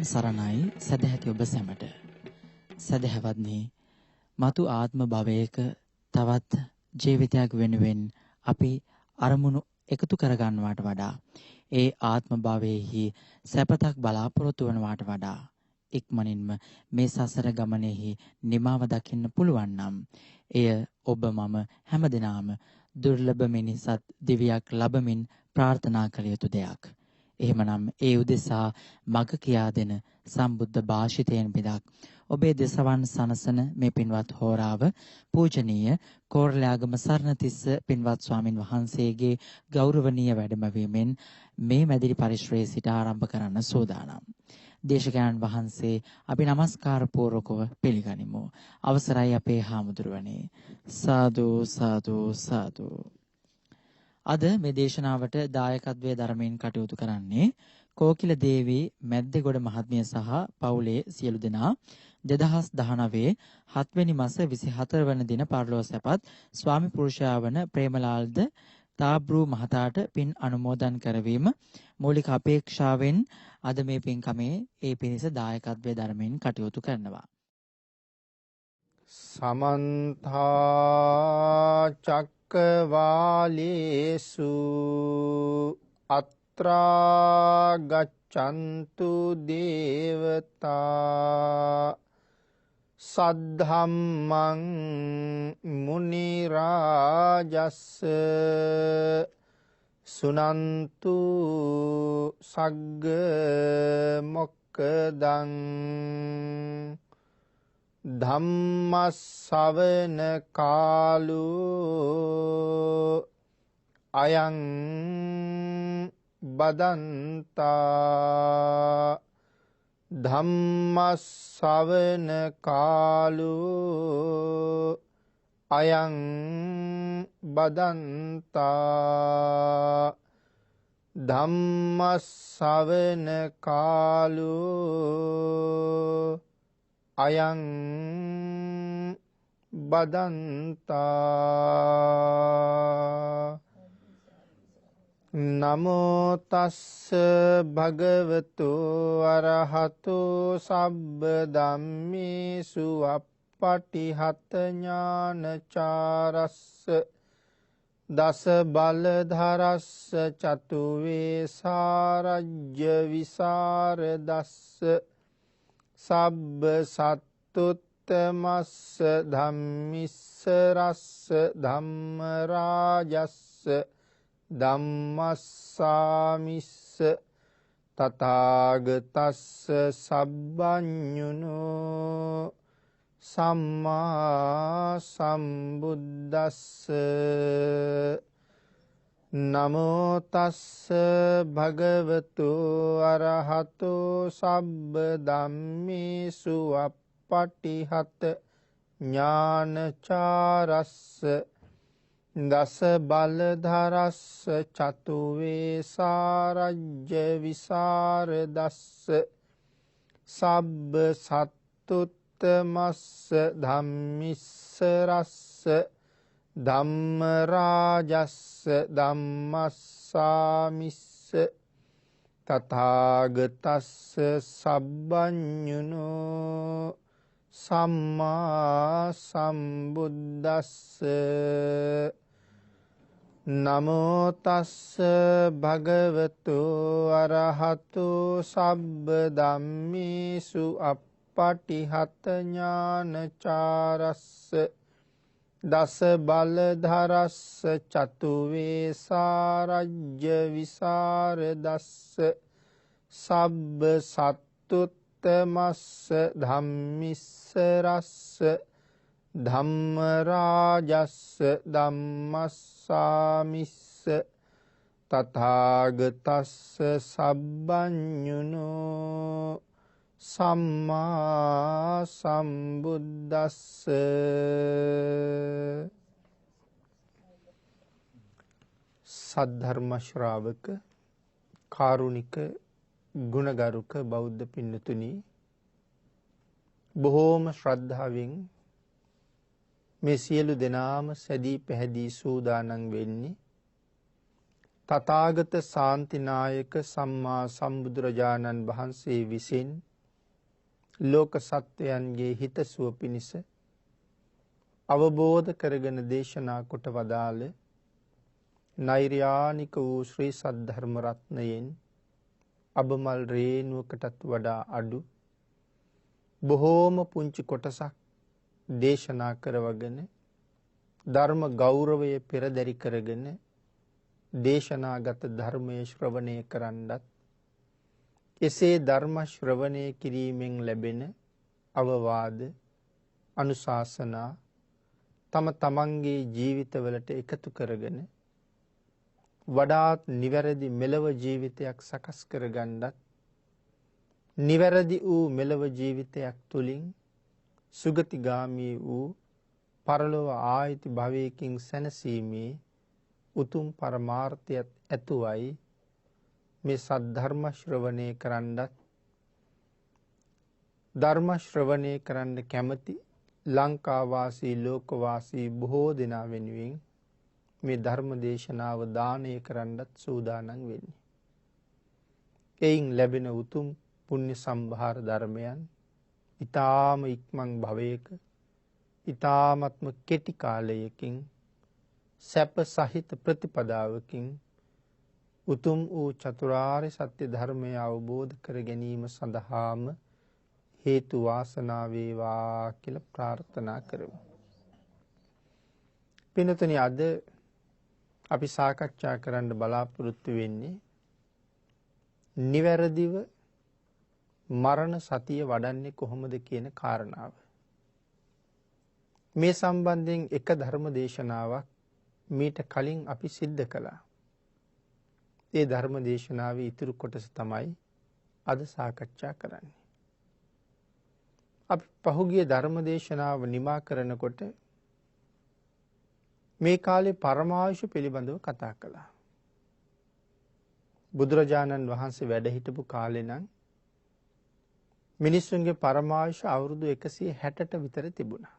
තෙරුවන් සරණයි සදැහැති ඔබ සැමට. සදැහැවත්නි, මතු ආත්ම භවයක තවත් ජීවිතයක් වෙනුවෙන් අපි අරමුණු එකතු කරගන්නවට වඩා ඒ ආත්ම භවයේහි සැපතක් බලාපොරොත්තු වනවට වඩා ඉක්මනින්ම මේ සසර ගමනේහි නිමාව දකින්න පුළුවන් නම් එය ඔබ මම හැමදෙනාම දුර්ලභ මිනිසත් දිවියක් ලැබමින් ප්‍රාර්ථනා කළ යුතු දෙයක්. එහෙමනම් ඒ උදෙසා මග කියා දෙන සම්බුද්ධ භාෂිතයෙන් බිදක් ඔබේ දෙසවන් සනසන මේ පින්වත් හෝරාව පූජනීය කෝරළයාගම සරණතිස්ස පින්වත් ස්වාමින් වහන්සේගේ ගෞරවනීය වැඩමවීමෙන් මේ මැදිරි පරිශ්‍රයේ සිට ආරම්භ කරන්න සූදානම්. දේශකයන්න් වහන්සේ අපි নমස්කාර පූර්වකව පිළිගනිමු. අවසරයි අපේ හාමුදුරුවනේ. සාදු සාදු සාදු. අද මේ දේශනාවට දායකත්වයේ ධර්මයෙන් කටයුතු කරන්නේ කෝකිල දේවී මැද්දේගොඩ මහත්මිය සහ පවුලේ සියලු දෙනා. 2019 7 වෙනි මාස 24 වන දින පරලොව සැපත් ස්වාමි පුරුෂයා වන ප්‍රේමලාල්ද තාබ්රු මහතාට පින් අනුමෝදන් කරවීම මූලික අපේක්ෂාවෙන් අද මේ පින්කමේ ඒ පිණිස දායකත්වයේ ධර්මයෙන් කටයුතු කරනවා. සමන්තා චක්කවාලේසු අත්‍රා ගච්ඡන්තු දේවතා සද්ධම්මං මුනි රාජස්ස සුනන්තු සග්ග මොක්කදං ධම්මස්සවන කාලෝ අයං බදන්තා ධම්මස්සවන කාලෝ අයං බදන්තා ධම්මස්සවන කාලෝ අයං බදන්තා. නමෝ තස්ස භගවතු අරහතු සබ්බ ධම්මේසු අප්පටිහත ඥානචාරස්ස දස බලධරස්ස චතු වේසාරජ්‍ය විසරදස්ස සබ්බ සත්තුත්තමස්ස ධම්මිස්ස රස්ස ධම්ම රාජස්ස ධම්මස්සාමිස්ස තථාගතස්ස සබ්බඤුනෝ සම්මා සම්බුද්දස්ස. නමෝ තස්ස භගවතු අරහතු සබ්බ ධම්මේසු අප්පටිහත ඥානචාරස්ස දස බලධරස්ස චතු වේසාරජ්‍ය විසරදස්ස සබ්බ සත්තුත්තමස්ස ධම්මිස්ස රස්ස ධම්ම රාජස්ස ධම්මස්සාමිස්ස තථාගතස්ස සබ්බඤුනෝ සම්මා සම්බුද්දස්ස. නමෝ තස්ස භගවතු අරහතු සබ්බ ධම්මේසු අප්පටිහත ඥානචාරස්ස දස බලධරස්ස චතු වේසාරජ්‍ය විසරදස්ස සබ්බ සත්තුත්තමස්ස ධම්මිස්ස රස්ස ධම්ම රාජස්ස ධම්මස්සාමිස්ස තථාගතස්ස සබ්බඤුනෝ සම්මා සම්බුද්දස්ස. සද්ධර්ම ශ්‍රාවක කාරුණික ගුණගරුක බෞද්ධ පින්නතුනි, බොහෝම ශ්‍රද්ධාවෙන් මේ සියලු දෙනාම සැදී පැහැදී සූදානම් වෙන්නේ තථාගත ශාන්තිනායක සම්මා සම්බුදුරජාණන් වහන්සේ විසින් ලෝක සත්වයන්ගේ හිතසුව පිණිස අවබෝධ කරගෙන දේශනා කොට වදාළ නෛර්යානික වූ ශ්‍රී සද්ධර්ම රත්නයෙන් අබමල් රේණුවකටත් වඩා අඩු බොහෝම පුංචි කොටසක් දේශනා කරවගෙන ධර්ම ගෞරවය පෙරදරි කරගෙන දේශනාගත ධර්මයේ ශ්‍රවණය කරන්නත් එසේ ධර්ම ශ්‍රවණය කිරීමෙන් ලැබෙන අවවාද අනුශාසනා තම තමන්ගේ ජීවිතවලට එකතු කරගෙන වඩාත් නිවැරදි මෙලව ජීවිතයක් සකස් කරගන්නත් නිවැරදි වූ මෙලව ජීවිතයක් තුළින් සුගතිගාමී වූ පරලොව ආයිති භවයකින් සැනසීමේ උතුම් පරමාර්ථයත් ඇතුවයි මේ සද්ධර්ම ශ්‍රවණය කරන්නත් ධර්ම ශ්‍රවණය කරන්න කැමති ලංකාවාසී ලෝකවාසී බොහෝ දෙනා වෙනුවෙන් මේ ධර්ම දේශනාව දානය කරන්නත් සූදානම් වෙන්නේ. එයින් ලැබෙන උතුම් පුණ්‍ය සම්භාර ධර්මයන් ඊ타ම ඉක්මන් භවයක ඊ타මත්ම කෙටි කාලයකින් සැප සහිත ප්‍රතිපදාවකින් උතුම් වූ චතුරාර්ය සත්‍ය ධර්මය අවබෝධ කර ගැනීම සඳහාම හේතු වාසනා වේවා කියලා ප්‍රාර්ථනා කරමු. පින්තුනි, අද අපි සාකච්ඡා කරන්න බලාපොරොත්තු වෙන්නේ නිවැරදිව මරණ සතිය වඩන්නේ කොහොමද කියන කාරණාව. මේ සම්බන්ධයෙන් එක ධර්ම දේශනාවක් මීට කලින් අපි සිද්ධ කළා. ඒ ධර්ම දේශනාවේ ඉතුරු කොටස තමයි අද සාකච්ඡා කරන්නේ. අපි පහුගිය ධර්ම දේශනාව නිමා කරනකොට මේ කාලේ පරමායුෂ පිළිබඳව කතා කළා. බුදුරජාණන් වහන්සේ වැඩ හිටපු කාලේ නම් මිනිස්සුන්ගේ පරමායුෂ අවුරුදු 160ට විතර තිබුණා.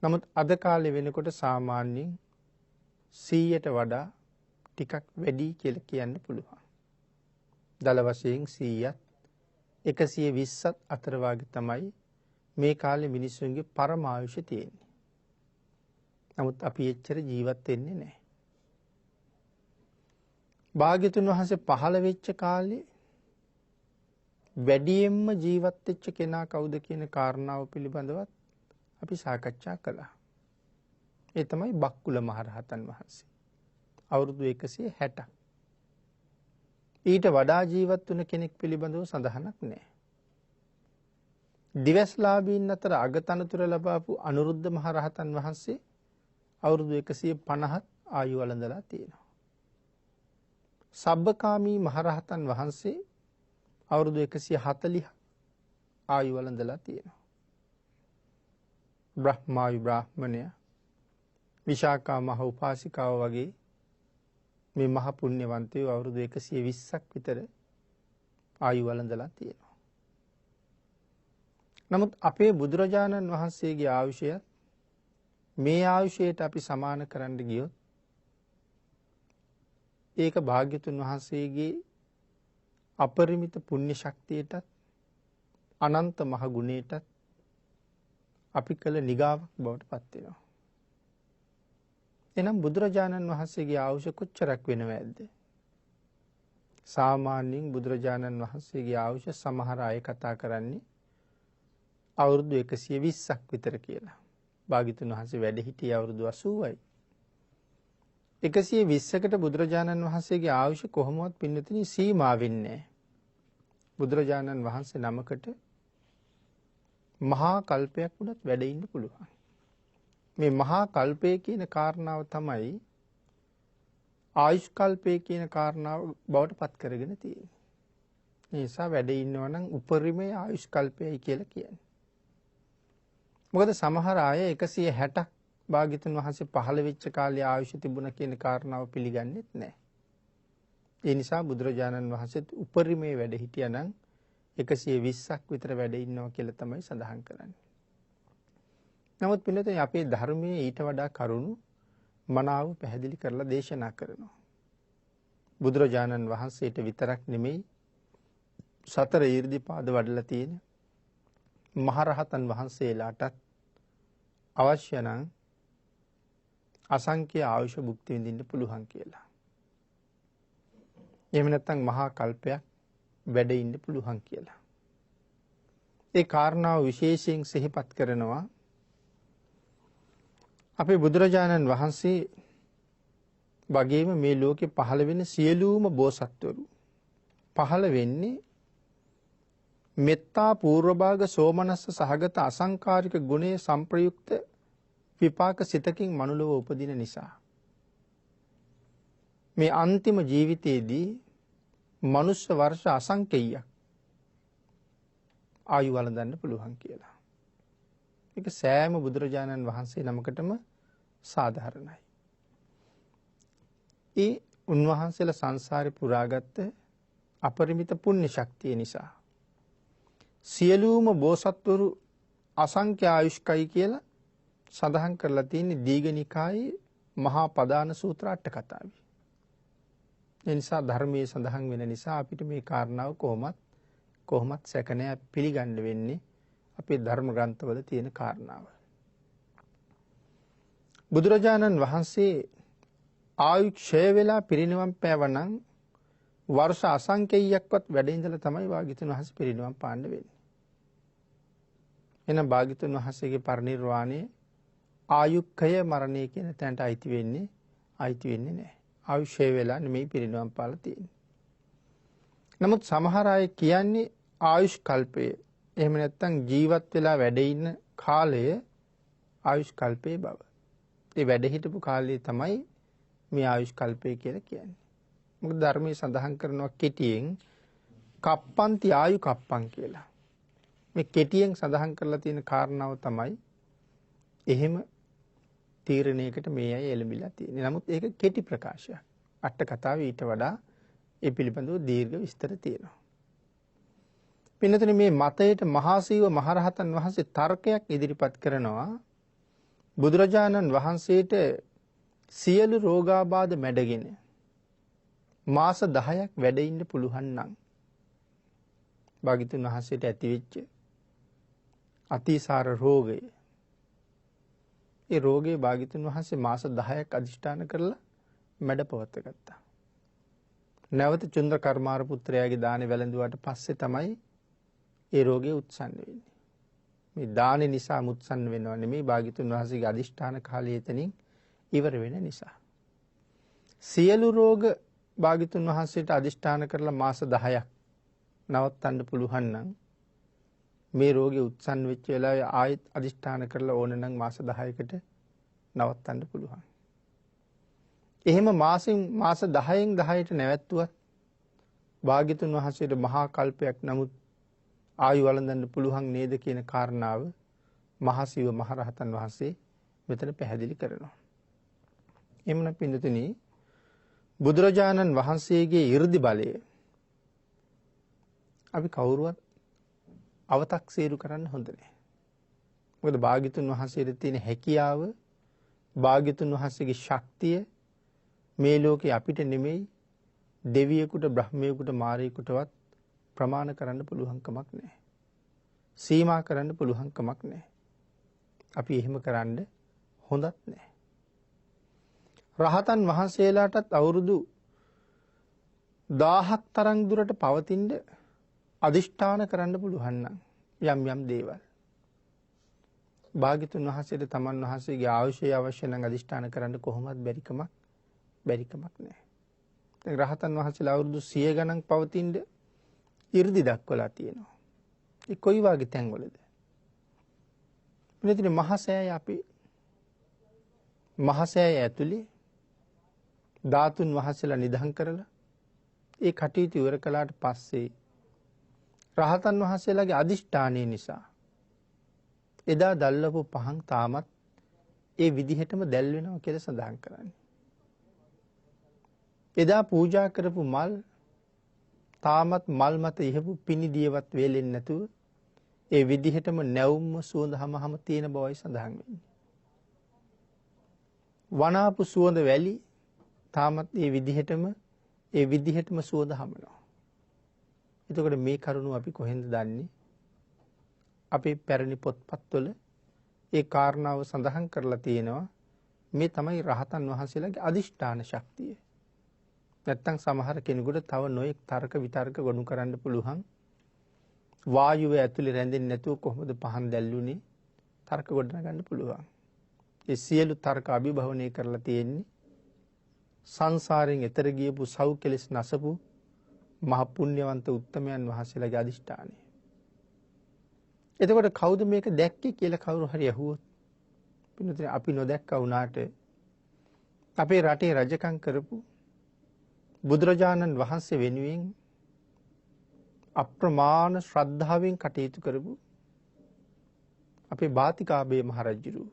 නමුත් අද කාලේ වෙනකොට සාමාන්‍යයෙන් 100ට වඩා ටිකක් වැඩි කියලා කියන්න පුළුවන්. දල වශයෙන් 100ත් 120ත් අතර වාගේ තමයි මේ කාලේ මිනිස්සුන්ගේ පරමායුෂ තියෙන්නේ. නමුත් අපි එච්චර ජීවත් වෙන්නේ නැහැ. භාග්‍යතුන් වහන්සේ පහළ වෙච්ච කාලේ වැඩියෙන්ම ජීවත් වෙච්ච කෙනා කවුද කියන කාරණාව පිළිබඳවත් අපි සාකච්ඡා කළා. ඒ තමයි බක්කුල මහරහතන් වහන්සේ. අවුරුදු 160ක්. ඊට වඩා ජීවත් වුණ කෙනෙක් පිළිබඳව සඳහනක් නැහැ. දිවස්ලාභීන් අතර අගතනතුර ලබාපු අනුරුද්ධ මහරහතන් වහන්සේ අවුරුදු 150ක් ආයු වළඳලා තියෙනවා. සබ්බකාමී මහරහතන් වහන්සේ අවුරුදු 140ක් ආයු වළඳලා තියෙනවා. බ්‍රහ්මායු බ්‍රාහ්මණය විශාකා මහ උපාසිකාව වගේ මේ මහ පුණ්‍යවන්තයෝ අවුරුදු 120ක් විතර ආයු වළඳලා තියෙනවා. නමුත් අපේ බුදුරජාණන් වහන්සේගේ ආයුෂය මේ ආයුෂයට අපි සමාන කරන්න ගියොත් ඒක භාග්‍යතුන් වහන්සේගේ අපරිමිත පුණ්‍ය ශක්තියටත් අනන්ත මහ ගුණයටත් අපි කළ නිගාවක් බවට පත් වෙනවා. එනම් බුදුරජාණන් වහන්සේගේ ආයුෂ කොච්චරක් වෙනවද? සාමාන්‍යයෙන් බුදුරජාණන් වහන්සේගේ ආයුෂ සමහර අය කතා කරන්නේ අවුරුදු 120ක් විතර කියලා. භාග්‍යතුන් වහන්සේ වැඩ හිටියේ අවුරුදු 80යි. 120කට බුදුරජාණන් වහන්සේගේ ආයුෂ කොහොමවත් පින්නතුනි සීමා වෙන්නේ නැහැ. බුදුරජාණන් වහන්සේ නමකට මහා කල්පයක් උනත් වැඩ ඉන්න පුළුවන්. මේ මහා කල්පය කියන කාරණාව තමයි ආයුෂ් කල්පය කියන කාරණාව බවට පත් කරගෙන තියෙන්නේ. ඒ නිසා වැඩ ඉන්නවා නම් උපරිමයේ ආයුෂ් කල්පයයි කියලා කියන්නේ. මොකද සමහර අය 160ක් භාග්‍යතුන් වහන්සේ පහළ වෙච්ච කාලේ ආයුෂ තිබුණා කියන කාරණාව පිළිගන්නෙත් නැහැ. ඒ නිසා බුදුරජාණන් වහන්සේත් උපරිමයේ වැඩ හිටියා නම් 120ක් විතර වැඩ ඉන්නවා කියලා තමයි සඳහන් කරන්නේ. නමුත් පිළිතුරේ අපේ ධර්මයේ ඊට වඩා කරුණු මනාව පැහැදිලි කරලා දේශනා කරනවා. බුදුරජාණන් වහන්සේට විතරක් නෙමෙයි සතර ඊර්ධිපාද වඩලා තියෙන මහරහතන් වහන්සේලාටත් අවශ්‍ය නම් අසංඛ්‍ය ආයුෂ භුක්ති විඳින්න පුළුවන් කියලා. එහෙම නැත්නම් මහා කල්පයක් වැඩ ඉන්න පුළුවන් කියලා. ඒ කාරණාව විශේෂයෙන් සිහිපත් කරනවා අපේ බුදුරජාණන් වහන්සේ වගේම මේ ලෝකේ පහළ වෙන සියලුම බෝසත්වරු පහළ වෙන්නේ මෙත්තා පූර්වභාග සෝමනස්ස සහගත අසංකාරික ගුණයේ සංප්‍රයුක්ත විපාක සිතකින් මනුලව උපදින නිසා. මේ අන්තිම ජීවිතයේදී මනුෂ්‍ය වර්ෂ අසංඛ්‍යයක් ආයු වළඳන්න පුළුවන් කියලා. මේක සෑම බුදුරජාණන් වහන්සේ නමකටම සාධාරණයි. ඒ උන්වහන්සේලා සංසාරේ පුරාගත්ත අපරිමිත පුණ්‍ය ශක්තිය නිසා සියලුම බෝසත්වරු අසංඛ්‍ය ආයුෂ්කයි කියලා සඳහන් කරලා තියෙන්නේ දීඝනිකායේ මහා පදාන සූත්‍ර අට කතාවේ. ඒ නිසා ධර්මයේ සඳහන් වෙන නිසා අපිට මේ කාරණාව කොහොමත් සැක නැහැ පිළිගන්න වෙන්නේ අපේ ධර්ම ග්‍රන්ථවල තියෙන කාරණාව. බුදුරජාණන් වහන්සේ ආයු ක්ෂය වෙලා පිරිනිවන් පෑවනම් වර්ෂ අසංඛ්‍යයක්වත් වැඩ ඉඳලා තමයි භාග්‍යතුන් වහන්සේ පිරිනිවන් පාන්න වෙන්නේ. එහෙනම් භාග්‍යතුන් වහන්සේගේ පරිනිර්වාණය ආයුක්ඛය මරණය කියන තැනට අයිති වෙන්නේ නැහැ. ආයුෂය වෙලා නෙමෙයි පිරිනිවන් පාලා තියෙන්නේ. නමුත් සමහර අය කියන්නේ ආයුෂ් කල්පය. එහෙම නැත්නම් ජීවත් වෙලා වැඩ ඉන්න කාලය ආයුෂ් කල්පයේ බව. ඒ වැඩ හිටපු කාලය තමයි මේ ආයුෂ් කල්පය කියලා කියන්නේ. මොකද ධර්මයේ සඳහන් කරනවා කෙටියෙන් කප්පන්ති ආයු කප්පන් කියලා. මේ කෙටියෙන් සඳහන් කරලා තියෙන කාරණාව තමයි එහෙම තීරණයකට මේ අය එළඹිලා තියෙන්නේ. නමුත් ඒක කෙටි ප්‍රකාශයක්. අට කතාවේ ඊට වඩා ඒ පිළිබඳව දීර්ඝ විස්තර තියෙනවා. පින්නතනේ මේ මතයට මහාසීව මහරහතන් වහන්සේ තර්කයක් ඉදිරිපත් කරනවා. බුදුරජාණන් වහන්සේට සියලු රෝගාබාධ මැඩගෙන මාස 10ක් වැඩ ඉන්න පුළුවන් නම් භාග්‍යතුන් වහන්සේට ඇතිවෙච්ච අතිසාර රෝගය. ඒ රෝගේ භාග්‍යතුන් වහන්සේ මාස 10ක් අදිෂ්ඨාන කරලා මැඩපවත ගත්තා. නැවත චුන්ද්‍ර කර්මාර පුත්‍රයාගේ දානේ වැළඳුවාට පස්සේ තමයි ඒ රෝගේ උත්සන්න වෙන්නේ. මේ දානේ නිසා උත්සන්න වෙනව නෙමෙයි භාග්‍යතුන් වහන්සේගේ අදිෂ්ඨාන කාලය එතනින් ඉවර වෙන නිසා. සියලු රෝග භාග්‍යතුන් වහන්සේට අදිෂ්ඨාන කරලා මාස 10ක් නවත්තන්න පුළුවන් නම් මේ රෝගේ උත්සන්න වෙච්ච වෙලාවේ ආයෙත් අදිෂ්ඨාන කරලා ඕන නම් මාස 10කට නවත්තන්න පුළුවන්. එහෙම මාස 10න් 10ට නැවැත්තුවත් භාග්‍යතුන් වහන්සේට මහා කල්පයක් නමුත් ආයු වළඳන්න පුළුවන් නේද කියන කාරණාව මහසීව මහරහතන් වහන්සේ මෙතන පැහැදිලි කරනවා. එමුණ පින්දුතුනි බුදුරජාණන් වහන්සේගේ 이르දි බලය අපි කවුරුවත් අව탁සීරු කරන්න හොඳ නැහැ. මොකද භාග්‍යතුන් වහන්සේට තියෙන හැකියාව භාග්‍යතුන් වහන්සේගේ ශක්තිය මේ ලෝකේ අපිට නෙමෙයි දෙවියෙකුට බ්‍රහ්මයෙකුට මාරයෙකුටවත් ප්‍රමාණ කරන්න පුළුවන් කමක් නැහැ. සීමා කරන්න පුළුවන් කමක් නැහැ. අපි එහෙම කරන්න හොඳත් නැහැ. රහතන් වහන්සේලාටත් අවුරුදු 1000ක් තරම් දුරට පවතින්න අදිෂ්ඨාන කරන්න පුළුවන් නම් යම් දේවල් භාග්‍යතුන් වහන්සේට තමන් වහන්සේගේ ආයුෂය අවශ්‍ය නම් අදිෂ්ඨාන කරන්න කොහොමවත් බැරිකමක් නැහැ. දැන් රහතන් වහන්සේලා අවුරුදු 100 ගණන් පවතින්න 이르දි දක්වලා තියෙනවා. ඒ කොයි වගේ තැන්වලද? මෙතන මහසෑය අපි මහසෑය ඇතුලේ ධාතුන් වහන්සේලා නිදහම් කරලා ඒ කටයුතු ඉවර කළාට පස්සේ රහතන් වහන්සේලාගේ අදිෂ්ඨානය නිසා එදා දැල්ලපු පහන් තාමත් ඒ විදිහටම දැල් වෙනවා කියලා සඳහන් කරන්නේ. එදා පූජා කරපු මල් තාමත් මල් මත ඉහපු පිනිදියවත් වේලෙන්නේ නැතුව ඒ විදිහටම නැවුම්ම සුවඳ හැමහම තියෙන බවයි සඳහන් වෙන්නේ. වනාපු සුවඳ වැලි තාමත් ඒ විදිහටම සුවඳ හමනවා. එතකොට මේ කරුණු අපි කොහෙන්ද දන්නේ? අපේ පැරණි පොත්පත්වල ඒ කාරණාව සඳහන් කරලා තියෙනවා. මේ තමයි රහතන් වහන්සේලාගේ අදිෂ්ඨාන ශක්තිය. නැත්තම් සමහර කෙනෙකුට තව නොයෙක් තර්ක විතර්ක ගොනු කරන්න පුළුවන්. වායුව ඇතුලේ රැඳෙන්නේ නැතුව කොහොමද පහන් දැල්ලුනේ? තර්ක ගොඩනගන්න පුළුවන්. ඒ සියලු තර්ක අභිභවනය කරලා තියෙන්නේ සංසාරයෙන් එතර ගියපු සව් කෙලෙස් නැසපු මහ පුණ්‍යවන්ත උත්තමයන් වහන්සේලාගේ අදිෂ්ඨානය. එතකොට කවුද මේක දැක්කේ කියලා කවුරු හරි අහුවොත් පින්නතේ අපි නොදැක්කා වුණාට අපේ රටේ රජකම් කරපු බුදුරජාණන් වහන්සේ වෙනුවෙන් අප්‍රමාණ ශ්‍රද්ධාවෙන් කටයුතු කරපු අපේ බාතිකාබේ මහරජුරු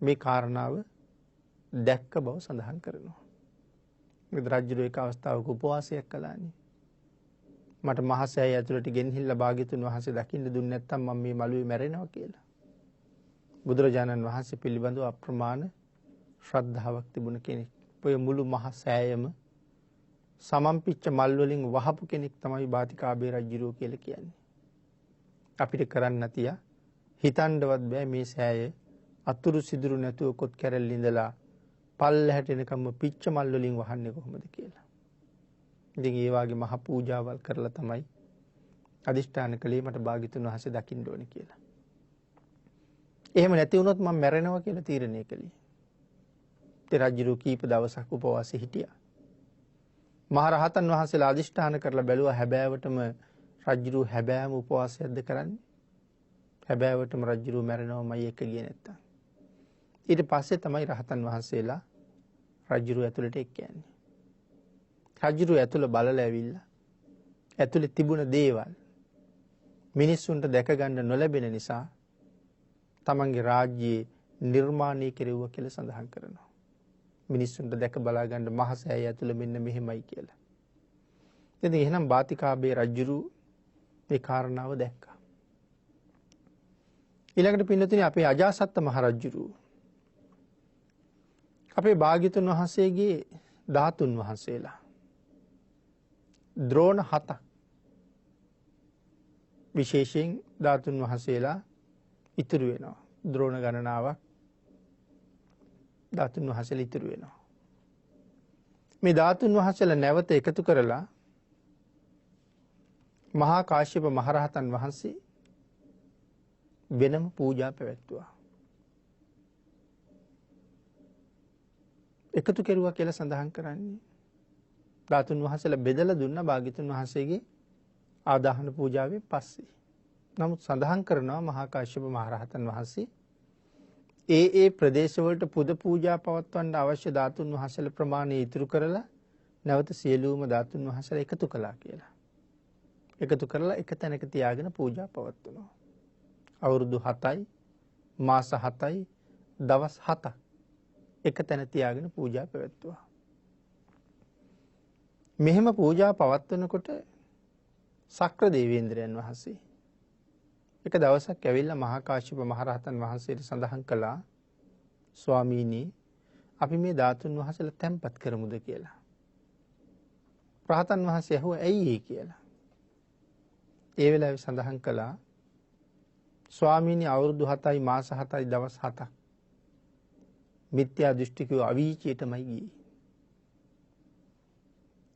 මේ කාරණාව දැක්ක බව සඳහන් කරනවා. මේ රජුරු එක අවස්ථාවක උපවාසයක් කළානේ. මට මහසෑය ඇතුළට ගෙනහිල්ලා භාග්‍යතුන් වහන්සේ දකින්න දුන්නේ නැත්තම් මම මේ මළුවේ මැරෙනවා කියලා. බුදුරජාණන් වහන්සේ පිළිබඳව අප්‍රමාණ ශ්‍රද්ධාවක් තිබුණ කෙනෙක්. ඔය මුළු මහසෑයම සමම්පිච්ච මල් වලින් වහපු කෙනෙක් තමයි බාතිකාබේ රජුරු කියලා කියන්නේ. අපිට කරන්න තියා හිතන්නවත් බෑ මේ සෑය අතුරු සිදුරු නැතුව කොත් කැරල් ඉඳලා පල්ලහැට එනකම්ම පිච්ච මල් වලින් වහන්නේ කොහොමද කියලා. ඉතින් ඒ වාගේ මහ පූජාවල් කරලා තමයි අදිෂ්ඨාන කළේ මට භාග්‍යතුන් වහන්සේ දකින්න ඕනේ කියලා. එහෙම නැති වුණොත් මම මැරෙනවා කියලා තීරණය කළේ. ඒ රජුරු කීප දවසක් උපවාසයේ හිටියා. මහරහතන් වහන්සේලා අදිෂ්ඨාන කරලා බැලුවා හැබෑවටම රජුරු හැබෑම උපවාසයක්ද කරන්නේ? හැබෑවටම රජුරු මැරෙනවමයි එක ගියේ නැත්තම්. ඊට පස්සේ තමයි රහතන් වහන්සේලා රජුරු ඇතුළට එක් යන්නේ. රජුරු ඇතුළ බලලා ඇවිල්ලා ඇතුළේ තිබුණ දේවල් මිනිස්සුන්ට දැක ගන්න නොලැබෙන නිසා තමන්ගේ රාජ්‍යයේ නිර්මාණය කෙරෙව්වා කියලා සඳහන් කරනවා. මිනිස්සුන්ට දැක බලා ගන්න මහසෑය ඇතුළ මෙන්න මෙහෙමයි කියලා. ඉතින් එහෙනම් බාතිකාබේ රජුරු මේ කාරණාව දැක්කා. ඊළඟට පින්නතුනි අපේ අජාසත්ත මහ රජුරු අපේ භාග්‍යතුන් වහන්සේගේ ධාතුන් වහන්සේලා ද්‍රෝණ 7ක් විශේෂයෙන් ධාතුන් වහන්සේලා ඉතුරු වෙනවා. ද්‍රෝණ ගණනාවක් ධාතුන් වහන්සේලා ඉතුරු වෙනවා. මේ ධාතුන් වහන්සේලා නැවත එකතු කරලා මහා කාශ්‍යප මහරහතන් වහන්සේ වෙනම පූජා පැවැත්තුවා. එකතු කෙරුවා කියලා සඳහන් කරන්නේ ධාතුන් වහන්සේලා බෙදලා දුන්න භාග්‍යතුන් වහන්සේගේ ආදාහන පූජාවේ පස්සේ. නමුත් සඳහන් කරනවා මහා කාශ්‍යප මහරහතන් වහන්සේ ඒ ප්‍රදේශවලට පුද පූජා පවත්වන්න අවශ්‍ය ධාතුන් වහන්සේලා ප්‍රමාණය ඉතුරු කරලා නැවත සියලුම ධාතුන් වහන්සේලා එකතු කළා කියලා. එකතු කරලා එක තැනක තියාගෙන පූජා පවත්වනවා. අවුරුදු 7යි මාස 7යි දවස් 7ක් එක තැන තියාගෙන පූජා පැවැත්වුවා. මෙහෙම පූජා පවත්වනකොට සක්‍ර දේවේන්ද්‍රයන් වහන්සේ එක දවසක් ඇවිල්ලා මහා කාශ්‍යප මහරහතන් වහන්සේට සඳහන් කළා ස්වාමීනි අපි මේ ධාතුන් වහන්සේලා තැන්පත් කරමුද කියලා. රහතන් වහන්සේ අහුවා ඇයි ඒ කියලා. ඒ වෙලාවේ සඳහන් කළා ස්වාමීනි අවුරුදු 7යි මාස 7යි දවස් 7ක් මිත්‍යා දෘෂ්ටිකව අවීචයටමයි ගියේ.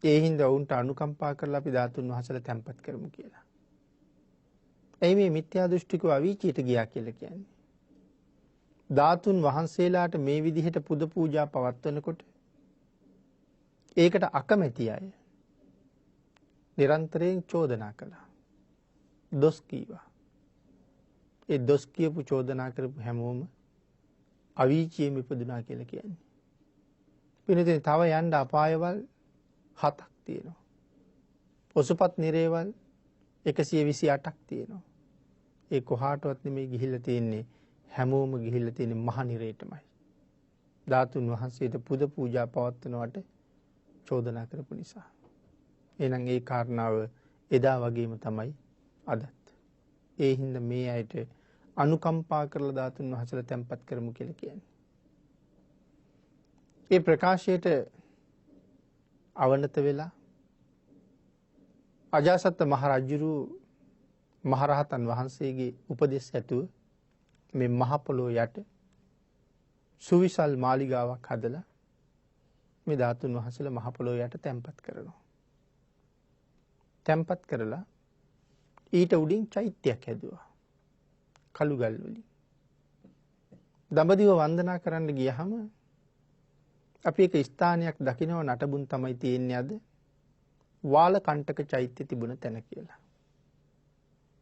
ඒ හින්දා වුන්ට අනුකම්පා කරලා අපි ධාතුන් වහන්සේලා තැන්පත් කරමු කියලා. එයි මේ මිත්‍යා දෘෂ්ටිකව අවීචයට ගියා කියලා කියන්නේ. ධාතුන් වහන්සේලාට මේ විදිහට පුද පූජා පවත්වනකොට ඒකට අකමැති අය නිරන්තරයෙන් චෝදනා කළා. දොස් කීවා. ඒ දොස් කියපු චෝදනා කරපු හැමෝම අවීචියෙම ඉපදුනා කියලා කියන්නේ. පිළිතුරේ තව යන්න අපායවල 7ක් තියෙනවා. පොසුපත් නිරේවල් 128ක් තියෙනවා. ඒ කොහාටවත් නෙමෙයි ගිහිල්ලා තියෙන්නේ හැමෝම ගිහිල්ලා තියෙන්නේ මහ නිරේටමයි. ධාතුන් වහන්සේට පුද පූජා පවත්වනවට චෝදනා කරපු නිසා. එහෙනම් ඒ කාරණාව එදා වගේම තමයි අදත්. ඒ හින්දා මේ අයට අනුකම්පා කරලා ධාතුන් වහන්සේලා තැන්පත් කරමු කියලා කියන්නේ. ඒ ප්‍රකාශයට අවනත වෙලා අජාසත් මහ රජුරු මහරහතන් වහන්සේගේ උපදෙස් ඇතුව මේ මහ පොළොව යට සුවිසල් මාලිගාවක් හදලා මේ ධාතුන් වහන්සේලා මහ පොළොව යට තැන්පත් කරනවා. තැන්පත් කරලා ඊට උඩින් චෛත්‍යයක් හැදුවා. කළු ගල් වලින්. දඹදිව වන්දනා කරන්න ගියහම අපි එක ස්ථානයක් දකිනවා නටබුන් තමයි තියෙන්නේ අද වාලකණ්ඨක චෛත්‍ය තිබුණ තැන කියලා.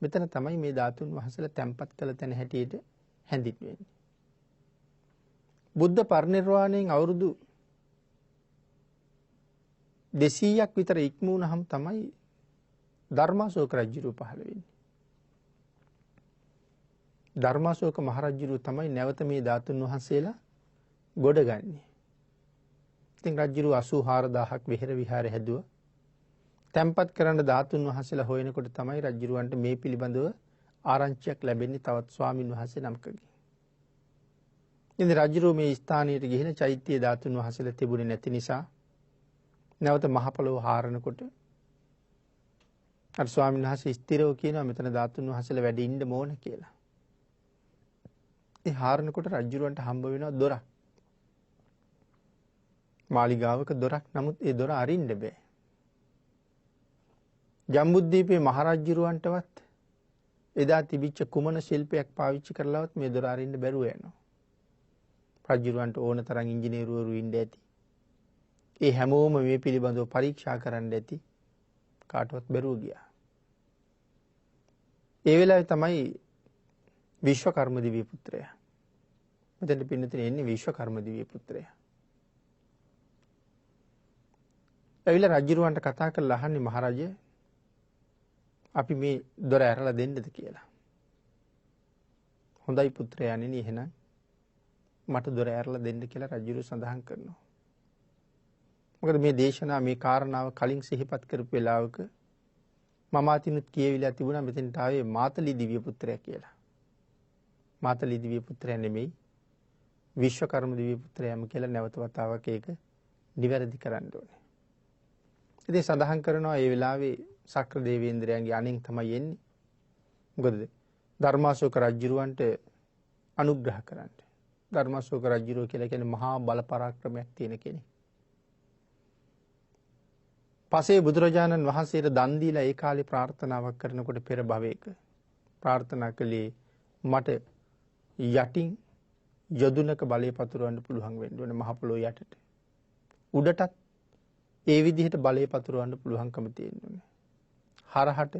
මෙතන තමයි මේ ධාතුන් වහන්සේලා තැන්පත් කළ තැන හැටියට හැඳින්වෙන්නේ. බුද්ධ පරිනිර්වාණයෙන් අවුරුදු 200ක් විතර ඉක්මුණහම තමයි ධර්මාශෝක රජුරු පහළ වෙන්නේ. ධර්මාශෝක මහරජුරු තමයි නැවත මේ ධාතුන් වහන්සේලා ගොඩගන්නේ. ඉතින් රජුරු 84000ක් විහෙර විහාර හැදුවා. තැන්පත් කරන ධාතුන් වහන්සේලා හොයනකොට තමයි රජුරවන්ට මේ පිළිබඳව ආරංචියක් ලැබෙන්නේ තවත් ස්වාමින් වහන්සේ නමකගෙන්. ඉතින් රජුරු මේ ස්ථානයට ගිහින චෛත්‍ය ධාතුන් වහන්සේලා තිබුණේ නැති නිසා නැවත මහ පොළොව හාරනකොට අර ස්වාමීන් වහන්සේ ස්ථිරව කියනවා මෙතන ධාතුන් වහන්සේලා වැඩ ඉන්න ඕන කියලා. ඒ හාරනකොට රජුරවන්ට හම්බ වෙනවා දොරක්. මාලිගාවක දොරක්. නමුත් ඒ දොර අරින්න බෑ. ජම්බුද්දීපේ මහරජුරවන්ටවත් එදා තිබිච්ච කුමන ශිල්පයක් පාවිච්චි කරලවත් මේ දොර අරින්න බැරුව යනවා. රජුරවන්ට ඕන තරම් ඉංජිනේරුවරු ඉන්න ඇති. ඒ හැමෝම මේ පිළිබඳව පරීක්ෂා කරන්න ඇති. කාටවත් බැරුව ගියා. ඒ වෙලාවේ තමයි විශ්වකර්ම දිව්‍ය පුත්‍රයා. මෙතන පින්නතේ එන්නේ විශ්වකර්ම දිව්‍ය පුත්‍රයා. ඇවිල්ලා රජුරවන්ට කතා කරලා අහන්නේ මහරජා අපි මේ දොර ඇරලා දෙන්නද කියලා. හොඳයි පුත්‍රයාණෙනි එහෙනම් මට දොර ඇරලා දෙන්න කියලා රජුරු සඳහන් කරනවා. මොකද මේ දේශනා මේ කාරණාව කලින් සිහිපත් කරපු වෙලාවක මම අතිනුත් කියවිලා තිබුණා මෙතෙන්ට ආවේ මාතලි දිව්‍ය පුත්‍රයා කියලා. මාතලි දිව්‍ය පුත්‍රයා නෙමෙයි විශ්වකර්ම දිව්‍ය පුත්‍රයාම කියලා නැවත වතාවක් ඒක නිවැරදි කරන්න ඕනේ. ඉතින් සඳහන් කරනවා ඒ වෙලාවේ සක්‍ර දේවේන්ද්‍රයන්ගේ අණෙන් තමයි එන්නේ. මොකද ධර්මාශෝක රජුරවන්ට අනුග්‍රහ කරන්න. ධර්මාශෝක රජුරෝ කියලා කියන්නේ මහා බල පරාක්‍රමයක් තියෙන කෙනෙක්. පසේ බුදුරජාණන් වහන්සේට දන් දීලා ඒ කාලේ ප්‍රාර්ථනාවක් කරනකොට පෙර භවයක ප්‍රාර්ථනා කළේ මට යටින් යදුනක බලය පතුරවන්න පුළුවන් වෙන්න ඕනේ මහ පොළොව යටට. උඩටත් ඒ විදිහට බලය පතුරවන්න පුළුවන්කම තියෙන්න ඕනේ. හරහට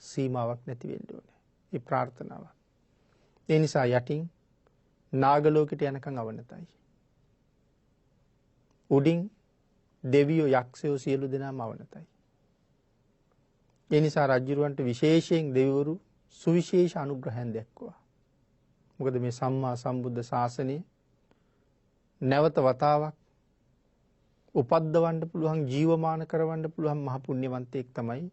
සීමාවක් නැති වෙන්න ඕනේ. මේ ප්‍රාර්ථනාව. ඒ නිසා යටින් නාගලෝකයට යනකම් අවනතයි. උඩින් දෙවියෝ යක්ෂයෝ සියලු දෙනාම අවනතයි. ඒ නිසා රජුරවන්ට විශේෂයෙන් දෙවිවරු සුවිශේෂ අනුග්‍රහයන් දැක්වුවා. මොකද මේ සම්මා සම්බුද්ධ ශාසනය නැවත වතාවක් උපද්දවන්න පුළුවන් ජීවමාන කරවන්න පුළුවන් මහ පුණ්‍යවන්තයෙක් තමයි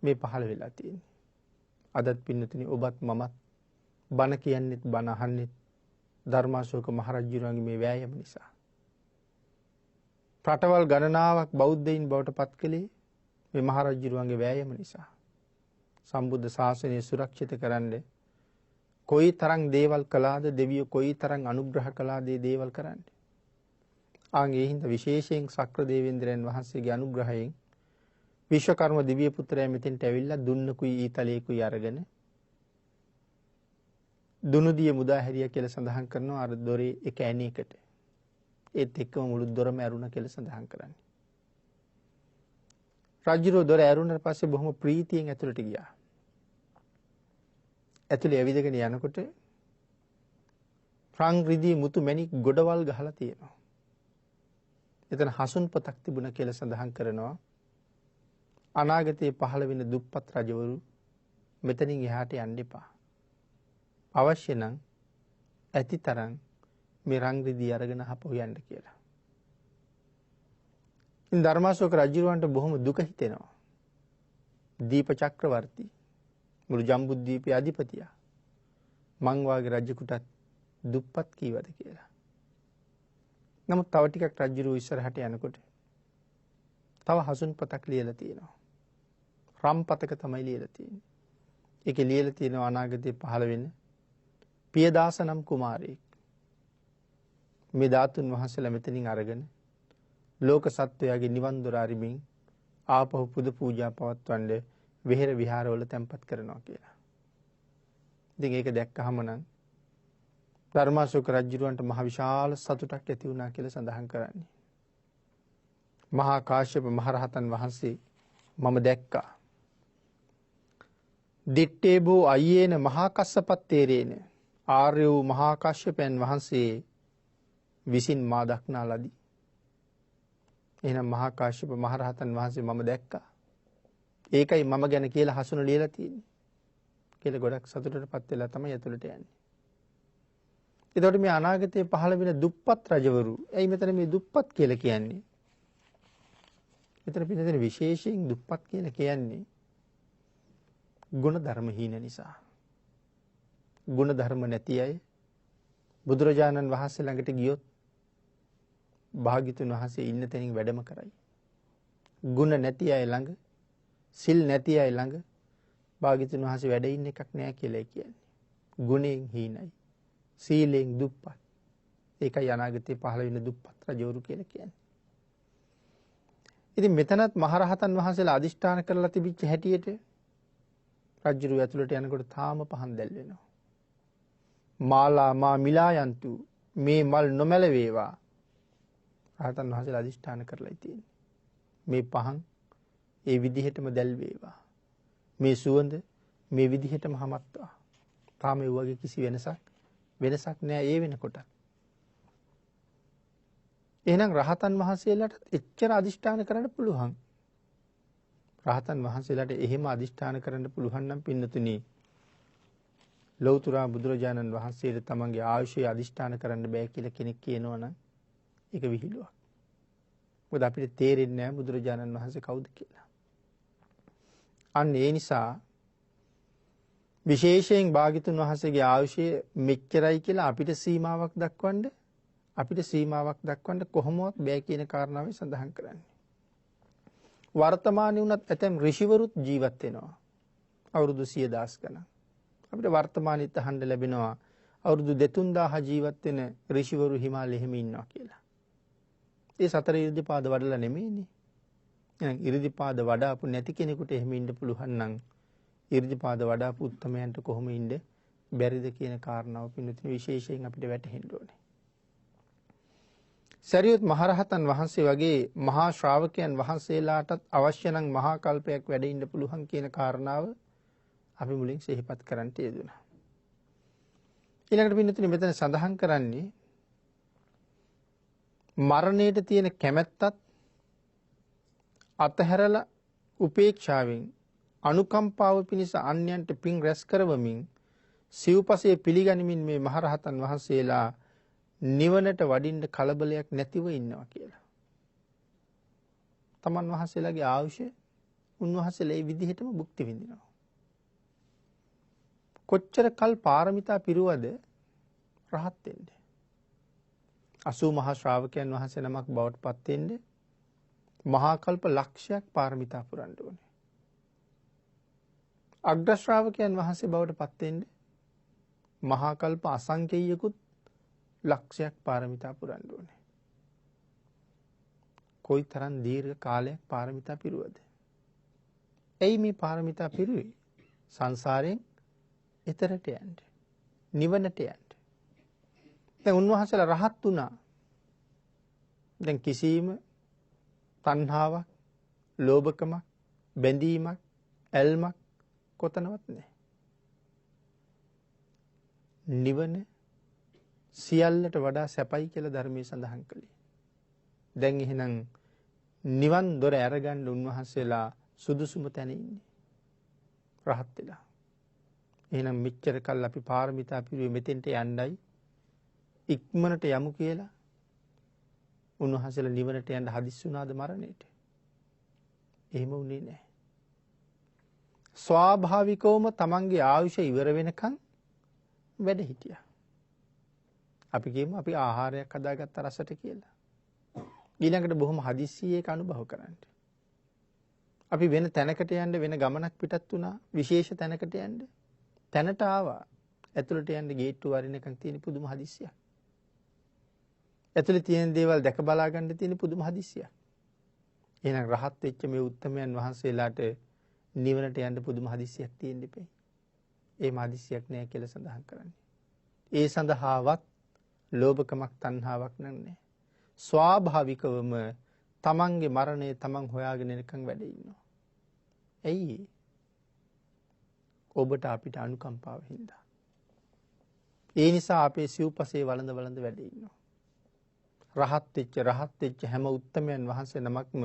මේ පහළ වෙලා තියෙන්නේ. අදත් පින්නතුනි ඔබත් මමත් බණ කියන්නෙත් බණ අහන්නෙත් ධර්මාශෝක මහරජුරන්ගේ මේ වෑයම නිසා. රටවල් ගණනාවක් බෞද්ධයින් බවට පත් කළේ මේ මහරජුරුවන්ගේ වෑයම නිසා. සම්බුද්ධ ශාසනය සුරක්ෂිත කරන්න කොයි තරම් දේවල් කළාද දෙවියෝ කොයි තරම් අනුග්‍රහ කළාද ඒ දේවල් කරන්න. ආන්ගේ හින්දා විශේෂයෙන් සක්‍ර දේවේන්ද්‍රයන් වහන්සේගේ අනුග්‍රහයෙන් විශ්වකර්ම දිව්‍ය පුත්‍රයා මෙතෙන්ට ඇවිල්ලා දුන්නකුයි ඊතලයකුයි අරගෙන දුනුදිය මුදා හැරියා කියලා සඳහන් කරනවා අර දොරේ එක ඇණයකට. ඒත් එක්කම මුළු දොරම ඇරුණා කියලා සඳහන් කරන්නේ. රජුරෝ දොර ඇරුණාට පස්සේ බොහොම ප්‍රීතියෙන් ඇතුළට ගියා. ඇතුළේ ඇවිදගෙන යනකොට රංග රිදී මුතු මැණික් ගොඩවල් ගහලා තියෙනවා. එතන හසුන් පොතක් තිබුණා කියලා සඳහන් කරනවා. අනාගතයේ පහළ වෙන දුප්පත් රජවරු මෙතනින් එහාට යන්න එපා. අවශ්‍ය නම් ඇතිතරම් මේ රංග රිදී අරගෙන හපෝ යන්න කියලා. ඉතින් ධර්මාශෝක රජුරවන්ට බොහොම දුක හිතෙනවා. දීප චක්‍රවර්ති මුළු ජම්බුද්දීපේ අධිපතියා මං වාගේ රජෙකුටත් දුප්පත් කීවද කියලා. නමුත් තව ටිකක් රජුරු ඉස්සරහට යනකොට තව හසුන් පොතක් ලියලා තියෙනවා. රම්පතක තමයි ලියලා තියෙන්නේ. ඒකේ ලියලා තියෙනවා අනාගතයේ පහළ වෙන පියදාස නම් කුමාරයෙක්. මේ ධාතුන් වහන්සේලා මෙතනින් අරගෙන ලෝක සත්වයාගේ නිවන් දොර අරිමින් ආපහු පුද පූජා පවත්වන්නේ විහෙර විහාරවල තැන්පත් කරනවා කියලා. ඉතින් ඒක දැක්කහම නම් ධර්මාශෝක රජුරවන්ට මහ විශාල සතුටක් ඇති වුණා කියලා සඳහන් කරන්නේ. මහා කාශ්‍යප මහරහතන් වහන්සේ මම දැක්කා. දිත්තේ බෝ අයේන මහා කස්සපත්තේරේන ආර්ය වූ මහා කාශ්‍යපයන් වහන්සේ විසින් මා දක්නා ලදී. එහෙනම් මහා කාශ්‍යප මහරහතන් වහන්සේ මම දැක්කා. ඒකයි මම ගැන කියලා හසුන ලියලා තියෙන්නේ. කියලා ගොඩක් සතුටටපත් වෙලා තමයි ඇතුළට යන්නේ. එතකොට මේ අනාගතයේ පහළ වෙන දුප්පත් රජවරු, ඇයි මෙතන මේ දුප්පත් කියලා කියන්නේ? මෙතන පිළිදෙන විශේෂයෙන් දුප්පත් කියලා කියන්නේ ගුණ ධර්ම හීන නිසා. ගුණ ධර්ම නැති අය බුදුරජාණන් වහන්සේ ළඟට ගියොත් භාග්‍යතුන් වහන්සේ ඉන්න තැනින් වැඩම කරයි. ගුණ නැති අය ළඟ, සිල් නැති අය ළඟ භාග්‍යතුන් වහන්සේ වැඩ ඉන්න එකක් නෑ කියලා කියන්නේ. ගුණයෙන් හීනයි, සීලෙන් දුප්පත්. ඒකයි අනාගතේ පහළ වෙන දුප්පත් රජවරු කියලා කියන්නේ. ඉතින් මෙතනත් මහරහතන් වහන්සේලා අදිෂ්ඨාන කරලා තිබිච්ච හැටියට රජුරු ඇතුළට යනකොට තාම පහන් දැල් වෙනවා. මාලා මා මිලායන්තු, මේ මල් නොමැල වේවා. රහතන් වහන්සේලා අදිෂ්ඨාන කරලා තියෙන්නේ. මේ පහන් ඒ විදිහටම දැල් වේවා. මේ සුවඳ මේ විදිහටම හමත්වා. තාම ඒ වගේ කිසි වෙනසක් නෑ ඒ වෙනකොට. එහෙනම් රහතන් වහන්සේලාට එච්චර අදිෂ්ඨාන කරන්න පුළුවන්. රහතන් වහන්සේලාට එහෙම අදිෂ්ඨාන කරන්න පුළුවන් නම් පින්නතුනි, ලෞතර බුදුරජාණන් වහන්සේට තමන්ගේ ආයුෂය අදිෂ්ඨාන කරන්න බෑ කියලා කෙනෙක් කියනවා නම් ඒක විහිළුවක්. මොකද අපිට තේරෙන්නේ නැහැ බුදුරජාණන් වහන්සේ කවුද කියලා. අන්න ඒ නිසා විශේෂයෙන් භාග්‍යතුන් වහන්සේගේ ආයුෂය මෙච්චරයි කියලා අපිට සීමාවක් දක්වන්න කොහොමවත් බෑ කියන කාරණාවයි සඳහන් කරන්නේ. වර්තමානයේ උනත් ඇතැම් ඍෂිවරුත් ජීවත් වෙනවා අවුරුදු 100,000 ගණන්. අපිට වර්තමානයේත් අහන්න ලැබෙනවා අවුරුදු 2-3000 ජීවත් වෙන ඍෂිවරු හිමාලයේ එහෙම ඉන්නවා කියලා. ඒ සතර ඉරිදිපාද වඩලා නෙමෙයිනේ. එහෙනම් ඉරිදිපාද වඩාපු නැති කෙනෙකුට එහෙම ඉන්න පුළුවන් නම් ඉරිදිපාද වඩාපු උත්තමයන්ට කොහොම ඉන්න බැරිද කියන කාරණාව පිළිතුරු විශේෂයෙන් අපිට වැටහෙන්න ඕනේ. සරියුත් මහරහතන් වහන්සේ වගේ මහා ශ්‍රාවකයන් වහන්සේලාටත් අවශ්‍ය නම් මහා කල්පයක් වැඩ ඉන්න පුළුවන් කියන කාරණාව අපි මුලින් සිහිපත් කරන්න යෙදුණා. ඊළඟට පිළිතුරු මෙතන සඳහන් කරන්නේ මරණයට තියෙන කැමැත්තත් අතහැරලා උපේක්ෂාවෙන් අනුකම්පාව පිණිස අන්‍යයන්ට පින් රැස් කරවමින් සිව්පසයේ පිළිගනිමින් මේ මහරහතන් වහන්සේලා නිවනට වඩින්න කලබලයක් නැතිව ඉන්නවා කියලා. තමන් වහන්සේලාගේ ආයුෂ උන්වහන්සේලා මේ විදිහටම භුක්ති විඳිනවා. කොච්චර කල් පාරමිතා පිරුවද රහත් වෙන්නේ? 80 මහා ශ්‍රාවකයන් වහන්සේ නමක් බවට පත් වෙන්නේ මහා කල්ප ලක්ෂයක් පාරමිතා පුරන්න ඕනේ. අග්‍ර ශ්‍රාවකයන් වහන්සේ බවට පත් වෙන්නේ මහා කල්ප අසංකේයකුත් ලක්ෂයක් පාරමිතා පුරන්න ඕනේ. කොයිතරම් දීර්ඝ කාලයක් පාරමිතා පිරුවද? එයි මේ පාරමිතා පිරුවේ සංසාරයෙන් එතරට යන්න, නිවනට යන්න. දැන් උන්වහන්සේලා රහත් වුණා. දැන් කිසිම තණ්හාවක්, ලෝභකමක්, බැඳීමක්, ඇල්මක් කොතනවත් නැහැ. නිවන සියල්ලට වඩා සැපයි කියලා ධර්මයේ සඳහන් කළේ. දැන් එහෙනම් නිවන් දොර අරගන්න උන්වහන්සේලා සුදුසුම තැන ඉන්නේ. රහත් වෙලා. එහෙනම් මෙච්චර කල් අපි පාරමිතා පිරුවේ මෙතෙන්ට යන්නයි ඉක්මනට යමු කියලා උන්වහන්සේලා නිවනට යන්න හදිස්සි වුණාද මරණයට? එහෙම වුණේ නැහැ. ස්වාභාවිකවම තමන්ගේ ආයුෂ ඉවර වෙනකන් වැඩ හිටියා. අපි කියමු අපි ආහාරයක් හදාගත්ත රසට කියලා. ඊළඟට බොහොම හදිස්සියේ ඒක අනුභව කරන්න. අපි වෙන තැනකට යන්න වෙන ගමනක් පිටත් වුණා විශේෂ තැනකට යන්න. තැනට ආවා. ඇතුළට යන්න ගේට්ටුව වරිනකන් තියෙන පුදුම හදිස්සියක්. ඇතුළේ තියෙන දේවල් දැක බලා ගන්න තියෙන පුදුම හදිස්සියක්. එහෙනම් රහත් වෙච්ච මේ උත්තමයන් වහන්සේලාට නිවනට යන්න පුදුම හදිස්සියක් තියෙන්න ඉපේ. ඒ හදිස්සියක් නෑ කියලා සඳහන් කරන්නේ. ඒ සඳහාවත් ලෝභකමක් තණ්හාවක් නැහැ. ස්වාභාවිකවම තමන්ගේ මරණය තමන් හොයාගෙන එනකන් වැඩ ඉන්නවා. ඇයි? ඔබට අපිට අනුකම්පාව හින්දා. ඒ නිසා අපේ සිව්පසේ වළඳ වළඳ වැඩ ඉන්නවා. රහත් වෙච්ච හැම උත්තමයන් වහන්සේ නමක්ම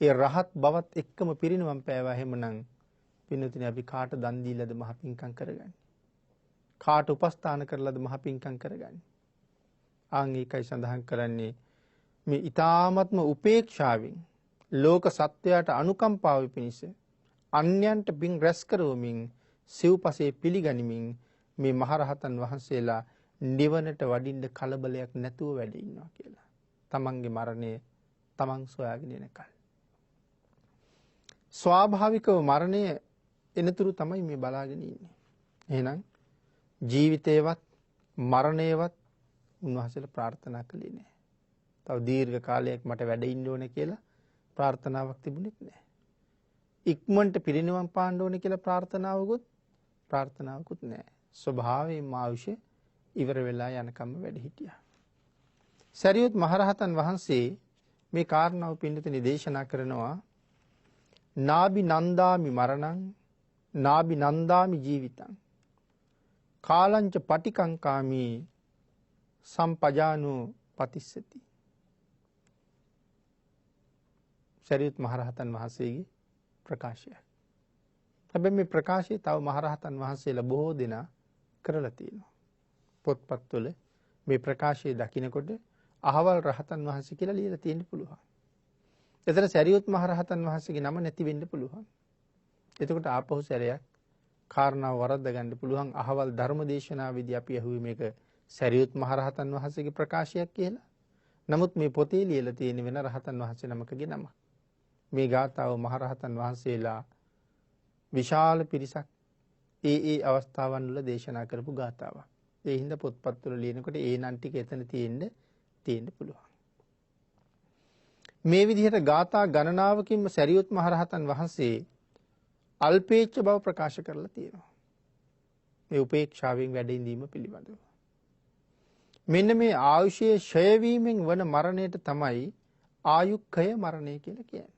ඒ රහත් බවත් එක්කම පිරිනවම් පෑවා. එහෙමනම් පින්නතුනි අපි කාට දන් දීලාද මහ පිංකම් කරගන්නේ? කාට උපස්ථාන කරලාද මහ පිංකම් කරගන්නේ? ආන් ඒකයි සඳහන් කරන්නේ මේ ඊ타ත්ම උපේක්ෂාවෙන් ලෝක සත්වයාට අනුකම්පාව පිණිස අන්‍යයන්ට පින් රැස් කරවමින් සිව්පසේ පිළිගනිමින් මේ මහරහතන් වහන්සේලා නිවනට වඩින්න කලබලයක් නැතුව වැඩ ඉන්නවා කියලා. තමන්ගේ මරණය තමන් සොයාගෙන යනකල්. ස්වාභාවිකව මරණය එනතුරු තමයි මේ බලාගෙන ඉන්නේ. එහෙනම් ජීවිතේවත් මරණයවත් උන්වහන්සේලා ප්‍රාර්ථනා කළේ නැහැ. තව දීර්ඝ කාලයක් මට වැඩ ඉන්න ඕනේ කියලා ප්‍රාර්ථනාවක් තිබුණෙත් නැහැ. ඉක්මනට පිරිනිවන් පාන්න ඕනේ කියලා ප්‍රාර්ථනාවකුත් නැහැ. ස්වභාවයෙන්ම ආයුෂ ඉවර වෙලා යනකම් වැඩ හිටියා. සරියුත් මහරහතන් වහන්සේ මේ කාරණාව පින්නතුනි දේශනා කරනවා. නාබි නන්දාමි මරණං නාබි නන්දාමි ජීවිතං කාලංච පටිකංකාමි සම්පජානෝ පතිස්සති. සරියුත් මහරහතන් වහන්සේගේ ප්‍රකාශය. හැබැයි මේ ප්‍රකාශය තව මහරහතන් වහන්සේලා බොහෝ දෙනා කරලා තියෙනවා. පොත්පත්වල මේ ප්‍රකාශය දකිනකොට අහවල් රහතන් වහන්සේ කියලා ලියලා තියෙන්න පුළුවන්. එතන සරියුත් මහරහතන් වහන්සේගේ නම නැති වෙන්න පුළුවන්. එතකොට ආපහු සැරයක් කාරණාව වරද්ද ගන්න පුළුවන්. අහවල් ධර්ම දේශනාවේදී අපි අහුවේ මේක සරියුත් මහරහතන් වහන්සේගේ ප්‍රකාශයක් කියලා. නමුත් මේ පොතේ ලියලා තියෙන වෙන රහතන් වහන්සේ නමකගේ නම. මේ ගාථාව මහරහතන් වහන්සේලා විශාල පිරිසක් ඒ අවස්ථාවන් වල දේශනා කරපු ගාථාවක්. ඒ හින්දා පොත්පත්වල ලියනකොට ඒ නම් ටික එතන තියෙන්න පුළුවන්. මේ විදිහට ගාථා ගණනාවකින්ම සරියුත් මහරහතන් වහන්සේ අල්පේච්ඡ බව ප්‍රකාශ කරලා තියෙනවා. මේ උපේක්ෂාවෙන් වැඩ ඉඳීම පිළිබඳව. මෙන්න මේ ආයුෂයේ ක්ෂය වීමෙන් වන මරණයට තමයි ආයුක්ඛය මරණය කියලා කියන්නේ.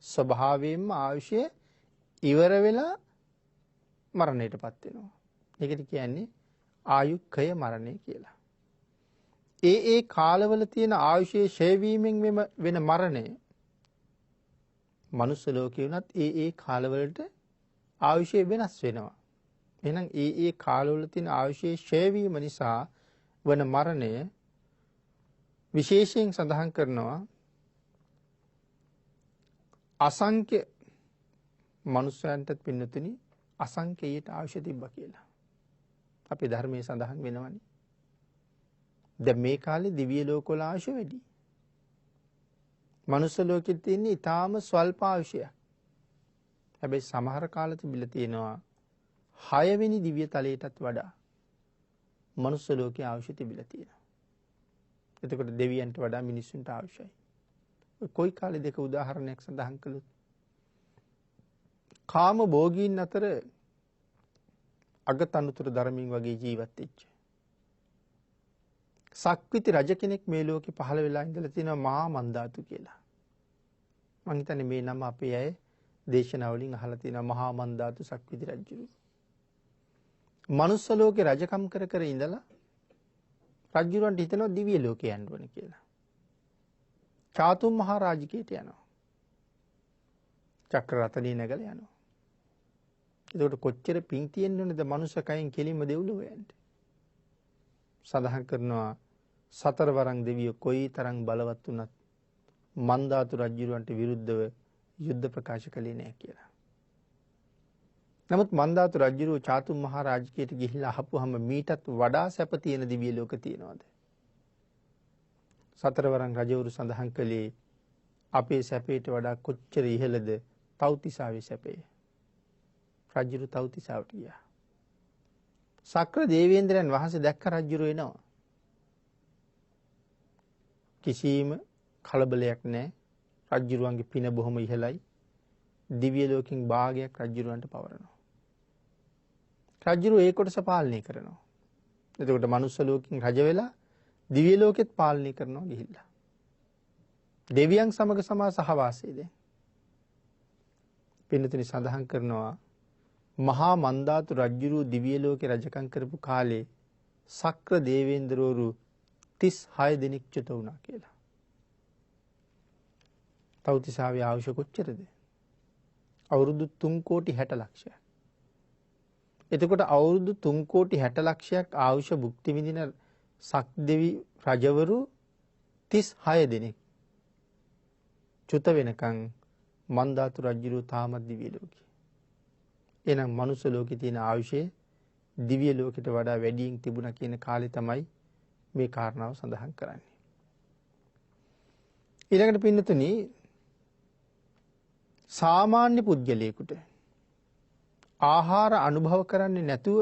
ස්වභාවයෙන්ම ආයුෂය ඉවර වෙලා මරණයටපත් වෙනවා. ඒකට කියන්නේ ආයුක්ඛය මරණය කියලා. ඒ කාලවල තියෙන ආයුෂයේ ක්ෂය වීමෙන් වෙන මරණය මනුස්ස ලෝකේ වුණත් ඒ කාලවලට ආයුෂය වෙනස් වෙනවා. එහෙනම් ඒ කාලවල තියෙන ආයුෂයේ ක්ෂය වීම නිසා වන මරණය විශේෂයෙන් සඳහන් කරනවා. අසංඛ්‍ය මනුස්සයන්ටත් පින්නතුනි අසංඛ්‍යයට ආයුෂ තිබ්බා කියලා. අපේ ධර්මයේ සඳහන් වෙනවනේ. දැන් මේ කාලේ දිව්‍ය ලෝකවල ආයුෂ වැඩි. මනුස්ස ලෝකෙත් තියෙන ඊටාම ස්වල්ප ආයුෂයක්. හැබැයි සමහර කාල තිබිලා තියෙනවා 6 වෙනි දිව්‍ය තලයටත් වඩා මනුස්ස ලෝකයේ ආයුෂ තිබිලා තියෙනවා. එතකොට දෙවියන්ට වඩා මිනිස්සුන්ට ආයුෂයි. කොයි කාලේ දෙක උදාහරණයක් සඳහන් කළොත් කාම භෝගීන් අතර අගතනුතුරු ධර්මින් වගේ ජීවත් වෙච්ච සක්විති රජ කෙනෙක් මේ ලෝකේ පහළ වෙලා ඉඳලා තියෙනවා මහා මන්දාතු කියලා. මං හිතන්නේ මේ නම අපේ අය දේශනාවලින් අහලා තියෙනවා මහා මන්දාතු සක්විති රජුරු. මනුස්ස ලෝකේ රජකම් කර ඉඳලා රජුරන්ට හිතෙනවා දිව්‍ය ලෝකේ යන්න ඕනේ කියලා. චාතුම් මහා රාජිකයට යනවා. චක්‍රරතනේ නැගලා යනවා. එතකොට කොච්චර පිං තියෙන්න ඕනද මනුස්ස කයෙන් කෙලින්ම දෙව්ලොව යන්න. සඳහන් කරනවා සතරවරන් දෙවියෝ කොයිතරම් බලවත් වුණත් මන්දාතු රජුරන්ට විරුද්ධව යුද්ධ ප්‍රකාශ කළේ නැහැ කියලා. නමුත් මන්දාතු රජුරෝ චාතුම් මහා රාජිකයට ගිහිල්ලා අහපුවාම මීටත් වඩා සැප තියෙන දිව්‍ය ලෝක තියෙනවද? සතරවරන් රජවරු සඳහන් කළේ අපේ සැපයට වඩා කොච්චර ඉහළද තව්තිසාවේ සැපේ. රජුරු තව්තිසාවට ගියා. සක්‍ර දේවේන්ද්‍රයන් වහන්සේ දැක්ක රජුරු එනවා. කිසිම කලබලයක් නැහැ. රජුරුවන්ගේ පින බොහොම ඉහළයි. දිව්‍ය ලෝකෙන් භාගයක් රජුරුවන්ට පවරනවා. රජුරු ඒ කොටස පාලනය කරනවා. එතකොට මනුස්ස ලෝකෙන් රජ වෙලා දිව්‍ය ලෝකෙත් පාලනය කරනවා ගිහිල්ලා. දෙවියන් සමග සමා සහවාසයේ දැන්. පින්නතුනි සඳහන් කරනවා මහා මන්දාතු රජුරු දිව්‍ය ලෝකේ රජකම් කරපු කාලේ සක්‍ර දේවේන්ද්‍රවරු 36 දෙනෙක් චුත වුණා කියලා. තව්තිසාවේ ආයුෂ කොච්චරද? අවුරුදු 3 කෝටි 60 ලක්ෂයක්. එතකොට අවුරුදු 3 කෝටි 60 ලක්ෂයක් ආයුෂ භුක්ති විඳින සක්දෙවි රජවරු 36 දෙනෙක් චුත වෙනකන් මන්දාතු රජුරු තාමත් දිව්‍ය ලෝකේ. එහෙනම් මනුස්ස ලෝකේ තියෙන ආයුෂය දිව්‍ය ලෝකෙට වඩා වැඩියෙන් තිබුණා කියන කාලේ තමයි මේ කාරණාව සඳහන් කරන්නේ. ඊළඟට පින්නතුනි සාමාන්‍ය පුද්ගලයෙකුට ආහාර අනුභව කරන්නේ නැතුව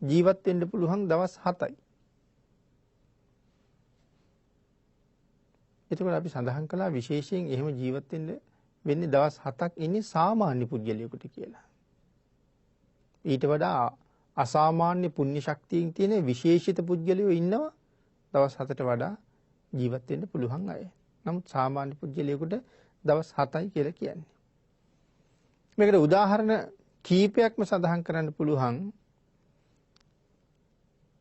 ජීවත් වෙන්න පුළුවන් දවස් 7යි. එතකොට අපි සඳහන් කළා විශේෂයෙන් එහෙම ජීවත් වෙන්න වෙන්නේ දවස් 7ක් ඉන්නේ සාමාන්‍ය පුද්ගලයෙකුට කියලා. ඊට වඩා අසාමාන්‍ය පුණ්‍ය ශක්තියින් තියෙන විශේෂිත පුද්ගලයෝ ඉන්නවා දවස් 7ට වඩා ජීවත් වෙන්න පුළුවන් අය. නමුත් සාමාන්‍ය පුද්ගලයෙකුට දවස් 7යි කියලා කියන්නේ. මේකට උදාහරණ කීපයක්ම සඳහන් කරන්න පුළුවන්.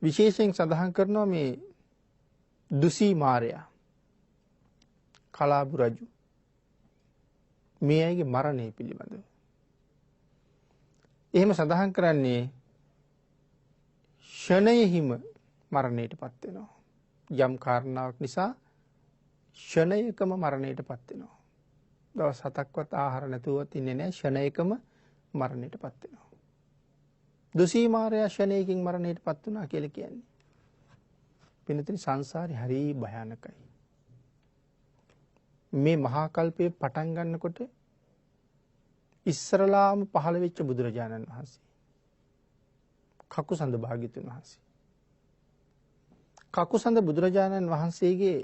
විශේෂයෙන් සඳහන් කරනවා මේ දුසී මාරයා කලාබු රජු මේ අයගේ මරණය පිළිබඳව. එහෙම සඳහන් කරන්නේ ෂණයෙහිම මරණයටපත් වෙනවා. යම් කාරණාවක් නිසා ෂණයකම මරණයටපත් වෙනවා. දවස් 7ක්වත් ආහාර නැතුවත් ඉන්නේ නැහැ. ෂණයකම මරණයටපත් වෙනවා. දුසී මාරයා ෂණයකින් මරණයටපත් වුණා කියලා කියන්නේ. පින්නතුනි සංසාරේ හරි භයානකයි. මේ මහා කල්පයේ පටන් ගන්නකොට ඉස්සරලාම පහළ වෙච්ච බුදුරජාණන් වහන්සේ කකුසඳ භාග්‍යතුන් වහන්සේ. කකුසඳ බුදුරජාණන් වහන්සේගේ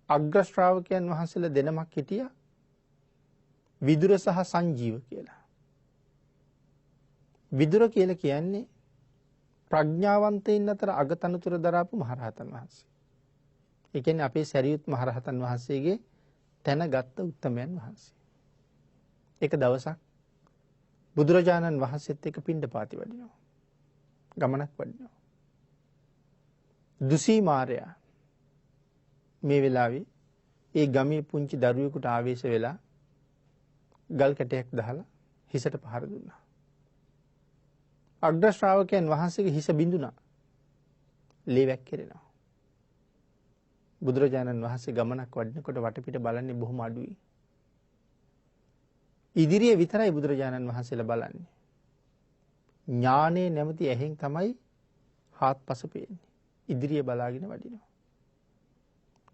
අග්‍ර ශ්‍රාවකයන් වහන්සේලා දෙනමක් හිටියා. විදුර සහ සංජීව කියලා. විදුර කියලා කියන්නේ ප්‍රඥාවන්තයින් අතර අගතනතුර දරාපු මහරහතන් වහන්සේ. ඒ කියන්නේ අපේ සරියුත් මහරහතන් වහන්සේගේ තැන ගත්ත උත්තමයන් වහන්සේ. එක දවසක් බුදුරජාණන් වහන්සේත් එක්ක පිණ්ඩපාති වඩිනවා. ගමනක් වඩිනවා. දුසී මාරයා මේ වෙලාවේ ඒ ගමේ පුංචි දරුවෙකුට ආවේශ වෙලා ගල් කැටයක් දහලා හිසට පහර දුන්නා. අග්‍ර ශ්‍රාවකයන් වහන්සේගේ හිස බිඳුණා. ලේ වැක්කිරෙනවා. බුදුරජාණන් වහන්සේ ගමනක් වඩිනකොට වටපිට බලන්නේ බොහොම අඩුයි. ඉදිරියේ විතරයි බුදුරජාණන් වහන්සේලා බලන්නේ. ඥානේ නැමැති ඇහෙන් තමයි හාත්පස පේන්නේ. ඉදිරිය බලාගෙන වඩිනවා.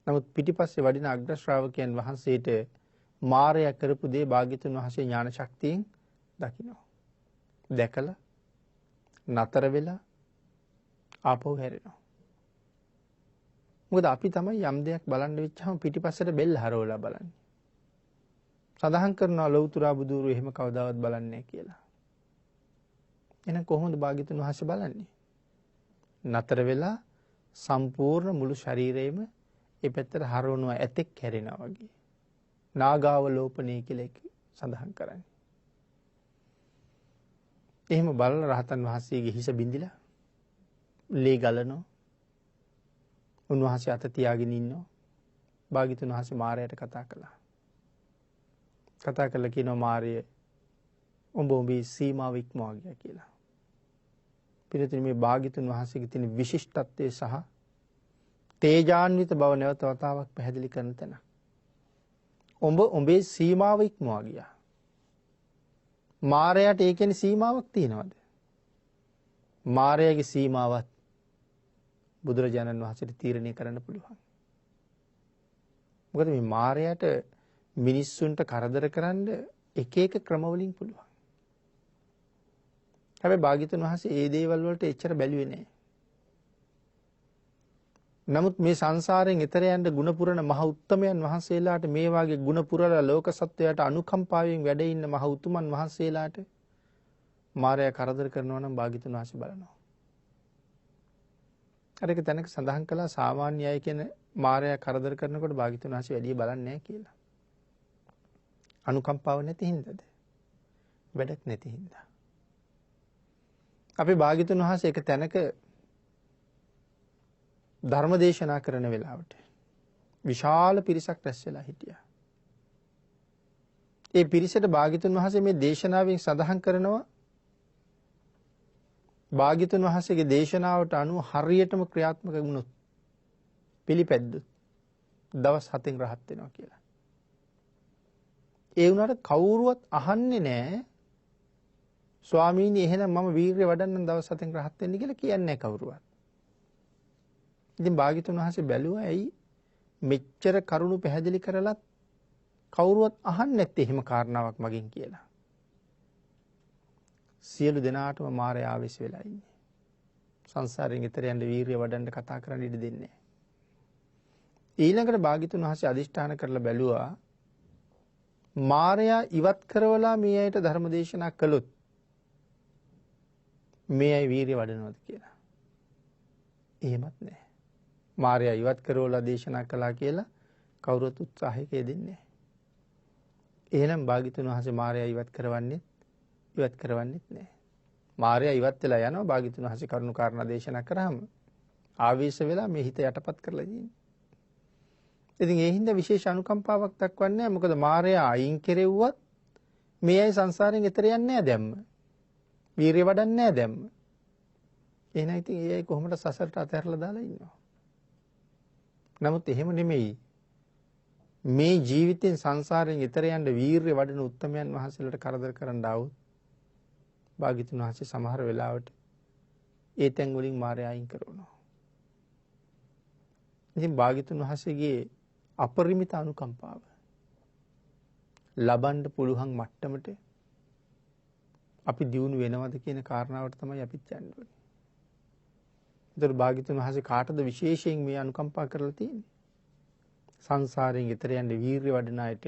නමුත් පිටිපස්සේ වඩින අග්‍ර ශ්‍රාවකයන් වහන්සේට මාරයා කරපු දේ භාග්‍යතුන් වහන්සේ ඥාන ශක්තියෙන් දකිනවා. දැකලා නතර වෙලා ආපහු හැරෙනවා. මොකද අපි තමයි යම් දෙයක් බලන්න වෙච්චාම පිටිපස්සට බෙල්ල හරවලා බලන්නේ. සඳහන් කරනවා ලෞතුරා බුදුරු එහෙම කවදාවත් බලන්නේ නැහැ කියලා. එහෙනම් කොහොමද භාග්‍යතුන් වහන්සේ බලන්නේ? නතර වෙලා සම්පූර්ණ මුළු ශරීරයම ඒ පැත්තට හරවනවා ඇතෙක් හැරෙනවා වගේ. නාගාව ලෝපණේ කියලා එක සඳහන් කරන්නේ. එහෙම බලන රහතන් වහන්සේගේ හිස බිඳිලා ලේ ගලනවා. උන්වහන්සේ අත තියාගෙන ඉන්නවා. භාග්‍යතුන් වහන්සේ මාරයට කතා කළා. කතා කරලා කියනවා මාරය උඹ උඹේ සීමාව ඉක්මවා ගියා කියලා. පිළිතුරු මේ භාග්‍යතුන් වහන්සේගේ තියෙන විශිෂ්ටත්වයේ සහ තේජාන්විත බව නැවත වතාවක් පැහැදිලි කරන තැන. උඹ උඹේ සීමාව ඉක්මවා ගියා. මාරයට ඒ කියන්නේ සීමාවක් තියනවද? මාරයාගේ සීමාවත් බුදුරජාණන් වහන්සේට තීරණය කරන්න පුළුවන්. මොකද මේ මාරයට මිනිස්සුන්ට කරදර කරන්න එක එක ක්‍රම වලින් පුළුවන්. හැබැයි භාග්‍යතුන් වහන්සේ ඒ දේවල් වලට එච්චර බැලුවේ නැහැ. නමුත් මේ සංසාරයෙන් එතර යන්න ගුණ පුරන මහ උත්තමයන් වහන්සේලාට මේ වාගේ ගුණ පුරලා ලෝක සත්වයාට අනුකම්පාවෙන් වැඩ ඉන්න මහ උතුමන් වහන්සේලාට මායя කරදර කරනවා නම් භාග්‍යතුන් වහන්සේ බලනවා. අර එක තැනක සඳහන් කළා සාමාන්‍ය අය කියන මායя කරදර කරනකොට භාග්‍යතුන් වහන්සේ වැඩි බලන්නේ නැහැ කියලා. අනුකම්පාව නැති හින්දාද? වැඩක් නැති හින්දා. අපි භාග්‍යතුන් වහන්සේ එක තැනක ධර්ම දේශනා කරන වෙලාවට විශාල පිරිසක් රැස් වෙලා හිටියා. ඒ පිරිසට භාග්‍යතුන් වහන්සේ මේ දේශනාවෙන් සඳහන් කරනවා භාග්‍යතුන් වහන්සේගේ දේශනාවට අනුව හරියටම ක්‍රියාත්මක වුණොත් පිළිපැද්දොත් දවස් 7න් රහත් වෙනවා කියලා. ඒ වුණාට කවුරුවත් අහන්නේ නැහැ ස්වාමීනි එහෙනම් මම වීරිය වඩන්න දවස් 7න් රහත් වෙන්න කියලා කියන්නේ නැහැ කවුරුවත්. ඉතින් භාග්‍යතුන් වහන්සේ බැලුවා ඇයි මෙච්චර කරුණු පැහැදිලි කරලත් කවුරුවත් අහන්නේ නැත්තේ එහෙම කාරණාවක් මගෙන් කියලා. සියලු දෙනාටම මාරය ආවේශ වෙලා ඉන්නේ. සංසාරයෙන් ඈතර යන්න වීරිය වඩන්න කතා කරන්න ඉඩ දෙන්නේ නැහැ. ඊළඟට භාග්‍යතුන් වහන්සේ අදිෂ්ඨාන කරලා බැලුවා මාරයා ඉවත් කරවලා මේ අයට ධර්ම දේශනා කළොත් මේ අය වීරිය වඩනවද කියලා. එහෙමත් නැහැ. මාරයා ඉවත් කරවලා දේශනා කළා කියලා කවුරුත් උත්සාහයක යෙදෙන්නේ නැහැ. එහෙනම් භාග්‍යතුන් වහන්සේ මාරයා ඉවත් කරවන්නේ නැහැ. මාරයා ඉවත් වෙලා යනවා භාග්‍යතුන් වහන්සේ කරුණු කාරණා දේශනා කරාම ආවේශ වෙලා මේ හිත යටපත් කරලා ඉන්නේ. ඉතින් ඒ හින්දා විශේෂ අනුකම්පාවක් දක්වන්නේ නැහැ. මොකද මාරයා අයින් කෙරෙව්වත් මේ අය සංසාරයෙන් එතර යන්නේ නැහැ දැම්ම. වීරිය වඩන්නේ නැහැ දැම්ම. එහෙනම් ඉතින් ඒ අය කොහොමද සසරට අතහැරලා දාලා ඉන්නවා. නමුත් එහෙම නෙමෙයි. මේ ජීවිතෙන් සංසාරයෙන් එතර යන්න වීරිය වඩන උත්තමයන් වහන්සේලාට කරදර කරන්න આવුත් භාග්‍යතුන් වහන්සේ සමහර වෙලාවට ඒ තැන් වලින් මාරය අයින් කරනවා. ඉතින් භාග්‍යතුන් වහන්සේගේ අපරිමිත අනුකම්පාව ලබන්න පුළුවන් මට්ටමට අපි දියුණු වෙනවද කියන කාරණාවට තමයි අපිත් යන්න ඕනේ. ඒතර භාග්‍යතුන් වහන්සේ කාටද විශේෂයෙන් මේ අනුකම්පා කරලා තියෙන්නේ? සංසාරයෙන් ඈතර යන්න වීරිය වඩන අයට,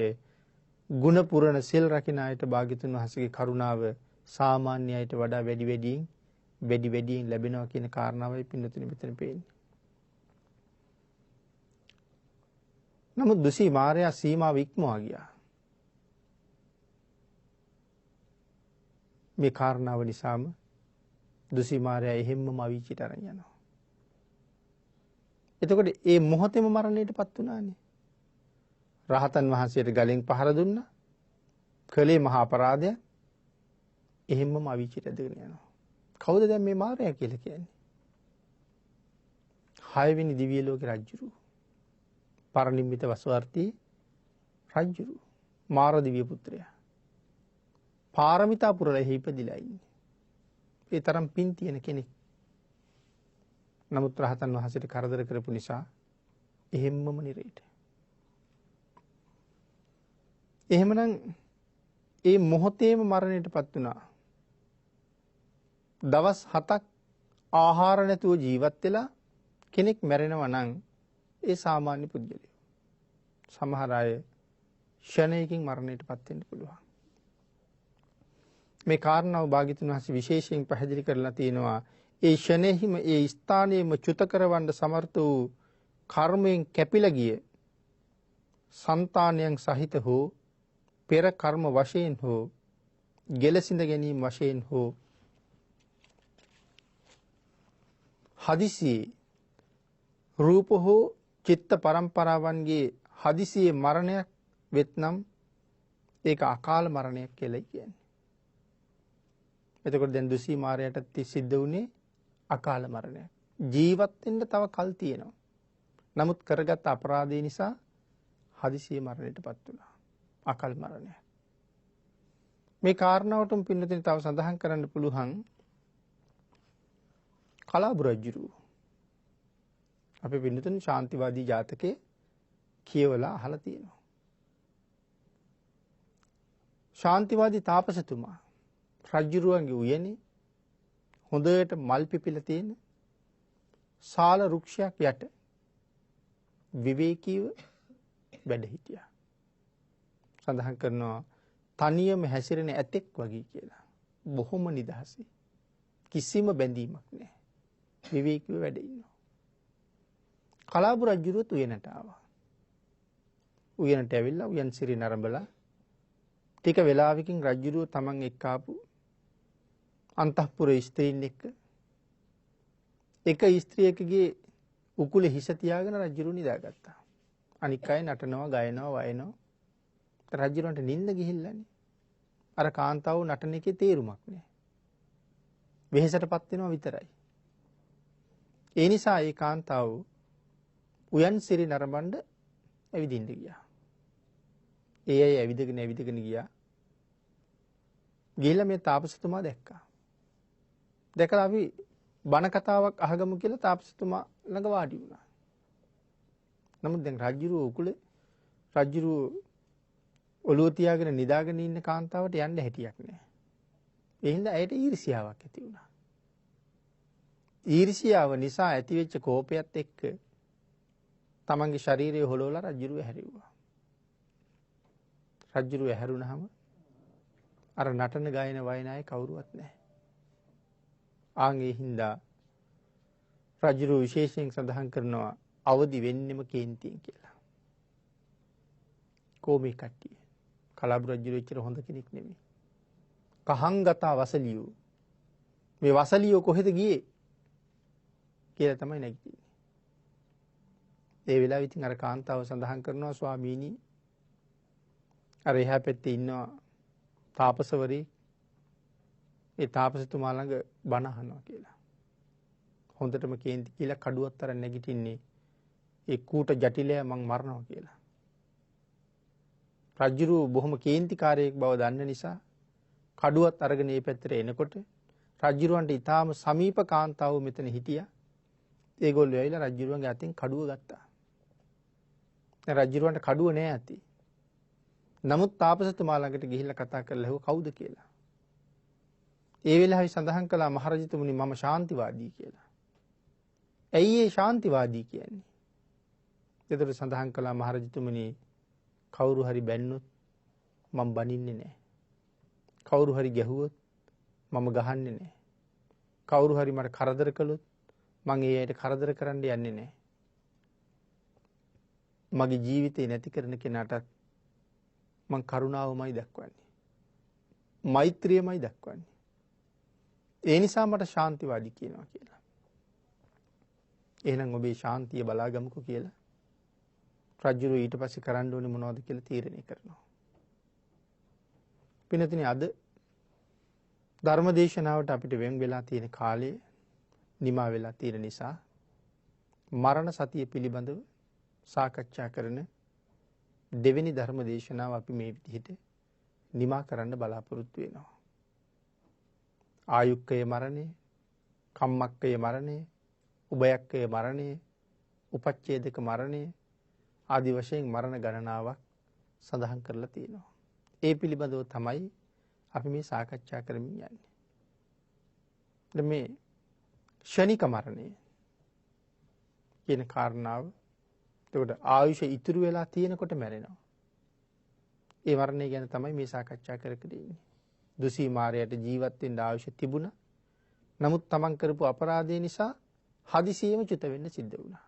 ගුණ පුරන සිල් රකින්න අයට භාග්‍යතුන් වහන්සේගේ කරුණාව සාමාන්‍ය අයට වඩා වැඩි වැඩියෙන් ලැබෙනවා කියන කාරණාවයි පින්නතුනි මෙතන පේන්නේ. නමුත් දුසී මාරයා සීමාව ඉක්මවා ගියා. මේ කාරණාව නිසාම දුසී මාරයා එහෙම්මම අවීචිට අරන් යනවා. එතකොට ඒ මොහොතේම මරණයටපත් වුණානේ. රහතන් වහන්සේට ගලෙන් පහර දුන්නා. කලේ මහා අපරාධය. එහෙම්මම අවීචිට ඇදගෙන යනවා. කවුද දැන් මේ මාරයා කියලා කියන්නේ? 6 වෙනි දිව්‍ය ලෝකේ රජුරු. පරිනිම්මිත වසවර්ති රජුරු. මාර දිව්‍ය පුත්‍රයා. පාරමිතා පුරලා ඉපදිලා ඉන්නේ. ඒ තරම් පින් තියෙන කෙනෙක්. නමුත් රහතන් වහන්සේට කරදර කරපු නිසා එහෙම්මම නිරේට. එහෙමනම් ඒ මොහොතේම මරණයටපත් වුණා. දවස් 7ක් ආහාර නැතුව ජීවත් වෙලා කෙනෙක් මැරෙනවා නම් ඒ සාමාන්‍ය පුද්ගලයෝ. සමහර අය ෂණයකින් මරණයටපත් වෙන්න පුළුවන්. මේ කාරණාව භාග්‍යතුන් වහන්සේ විශේෂයෙන් පැහැදිලි කරලා තියෙනවා. ඒ ෂණෙහිම ඒ ස්ථානයේම චුත කරවන්න සමර්ථ වූ කර්මයෙන් කැපිලා ගිය సంతානයන් සහිත හෝ පෙර කර්ම වශයෙන් හෝ ගෙලසිඳ ගැනීම වශයෙන් හෝ හදිසියේ රූප හෝ චිත්ත පරම්පරාවන්ගේ හදිසියේ මරණයක් වෙත්නම් ඒක අකාල මරණයක් කියලා කියන්නේ. එතකොට දැන් දුසී මාරයට සිද්ධ වුණේ අකාල මරණයක්. ජීවත් වෙන්න තව කල් තියෙනවා. නමුත් කරගත් අපරාධය නිසා හදිසියේ මරණයටපත් වුණා. අකාල මරණය. මේ කාරණාවටම පින්නතින් තව සඳහන් කරන්න පුළුවන් කලාබු රජුරු. අපි පින්නතින් ශාන්තිවාදී ජාතකයේ කියවලා අහලා තියෙනවා. ශාන්තිවාදී තාපසතුමා රජුරුවන්ගේ උයනේ හොඳට මල් පිපිලා තියෙන සාල වෘක්ෂයක් යට විවේකීව වැඩ හිටියා. සඳහන් කරනවා තනියම හැසිරෙන ඇතෙක් වගේ කියලා. බොහොම නිදහසේ. කිසිම බැඳීමක් නැහැ. විවේකීව වැඩ ඉන්නවා. කලාබු රජුරුවත් උයනට ආවා. උයනට ඇවිල්ලා උයන් සිරි නරඹලා ටික වෙලාවකින් රජුරුව තමන් එක්ක ආපු අන්තఃපුර ස්ත්‍රීන් එක්ක එක ස්ත්‍රියකගේ උකුලේ හිස තියාගෙන රජුරුව නිදාගත්තා. අනික් අය නටනවා, ගයනවා, වයනවා. රජුරන්ට නිින්ද ගිහිල්ලානේ. අර කාන්තාව නටන එකේ තේරුමක් නැහැ. වෙහෙසටපත් වෙනවා විතරයි. ඒ නිසා ඒ කාන්තාව උයන් සිරි නරඹන්න ඇවිදින්න ගියා. ඒ අය ඇවිදගෙන ගියා. ගිහිල්ලා මේ තාපසතුමා දැක්කා. දැකලා අපි බණ කතාවක් අහගමු කියලා තාපසතුමා ළඟ වාඩි වුණා. නමුත් දැන් රජුරෝ උකුලේ රජුරෝ ඔළුව තියාගෙන නිදාගෙන ඉන්න කාන්තාවට යන්න හැටියක් නැහැ. ඒ හින්දා ඇයට ඊර්ෂියාවක් ඇති වුණා. ඊර්ෂියාව නිසා ඇතිවෙච්ච කෝපයත් එක්ක තමන්ගේ ශරීරය හොලවලා රජුරුව හැරෙව්වා. රජුරුව හැරුණාම අර නටන ගායන වයන අය කවුරුවත් නැහැ. ආන්ගේ හින්දා රජුරුව විශේෂයෙන් සඳහන් කරනවා අවදි වෙන්නෙම කේන්තියෙන් කියලා. කොමේ කට්ටිය කලාබු රජුරුව එච්චර හොඳ කෙනෙක් නෙමෙයි. කහංගතා වසලියෝ මේ වසලියෝ කොහෙද ගියේ කියලා තමයි නැගිටින්නේ. ඒ වෙලාවෙ ඉතින් අර කාන්තාව සඳහන් කරනවා ස්වාමීනි අර එහා පැත්තේ ඉන්නවා තාපසවරේ ඒ තාපසතුමා ළඟ බණ අහනවා කියලා. හොඳටම කේන්ති කියලා කඩුවත් අරන් නැගිටින්නේ ඒ කූට ජටිලය මං මරනවා කියලා. රජුරු බොහොම කේන්තිකාරයෙක් බව දන්න නිසා කඩුවත් අරගෙන මේ පැත්තට එනකොට රජුරවන්ට ඊටාම සමීප කාන්තාව මෙතන හිටියා. ඒගොල්ලෝ ඇවිල්ලා රජුරවන්ගේ අතින් කඩුව ගත්තා. දැන් රජුරවන්ට කඩුව නෑ ඇති. නමුත් තාපසතුමා ළඟට ගිහිල්ලා කතා කරලා ඇහුවා කවුද කියලා. ඒ වෙලාවේ සඳහන් කළා මහරජතුමනි මම ශාන්තිවාදී කියලා. ඇයි ඒ ශාන්තිවාදී කියන්නේ? ඒතර සඳහන් කළා මහරජතුමනි කවුරු හරි බැන්නොත් මම බනින්නේ නැහැ. කවුරු හරි ගැහුවොත් මම ගහන්නේ නැහැ. කවුරු හරි මට කරදර කළොත් මම ඒ අයට කරදර කරන්න යන්නේ නැහැ. මගේ ජීවිතේ නැති කරන කෙනාටත් මම කරුණාවමයි දක්වන්නේ. මෛත්‍රියමයි දක්වන්නේ. ඒ නිසා මට ශාන්තිවාදී කියනවා කියලා. එහෙනම් ඔබේ ශාන්තිය බලාගමුකෝ කියලා රජුරු ඊට පස්සේ කරන්න ඕනේ මොනවද කියලා තීරණය කරනවා. පින්නතුනි අද ධර්මදේශනාවට අපිට වෙන් වෙලා තියෙන කාලය නිමා වෙලා තියෙන නිසා මරණ සතිය පිළිබඳව සාකච්ඡා කරන දෙවෙනි ධර්මදේශනාව අපි මේ විදිහට නිමා කරන්න බලාපොරොත්තු වෙනවා. ආයුක්කය මරණය, කම්මක්කය මරණය, උභයක්කය මරණය, උපච්ඡේදක මරණය ආදී වශයෙන් මරණ ගණනාවක් සඳහන් කරලා තියෙනවා. ඒ පිළිබඳව තමයි අපි මේ සාකච්ඡා කරමින් යන්නේ. දැන් මේ ෂණික මරණය කියන කාරණාව එතකොට ආයුෂ ඉතුරු වෙලා තියෙනකොට මැරෙනවා. ඒ මරණය ගැන තමයි මේ සාකච්ඡා කර කර ඉන්නේ. දුසී මාරයට ජීවත් වෙන්න ආයුෂ තිබුණා. නමුත් තමන් කරපු අපරාධය නිසා හදිසියෙම චුත වෙන්න සිද්ධ වුණා.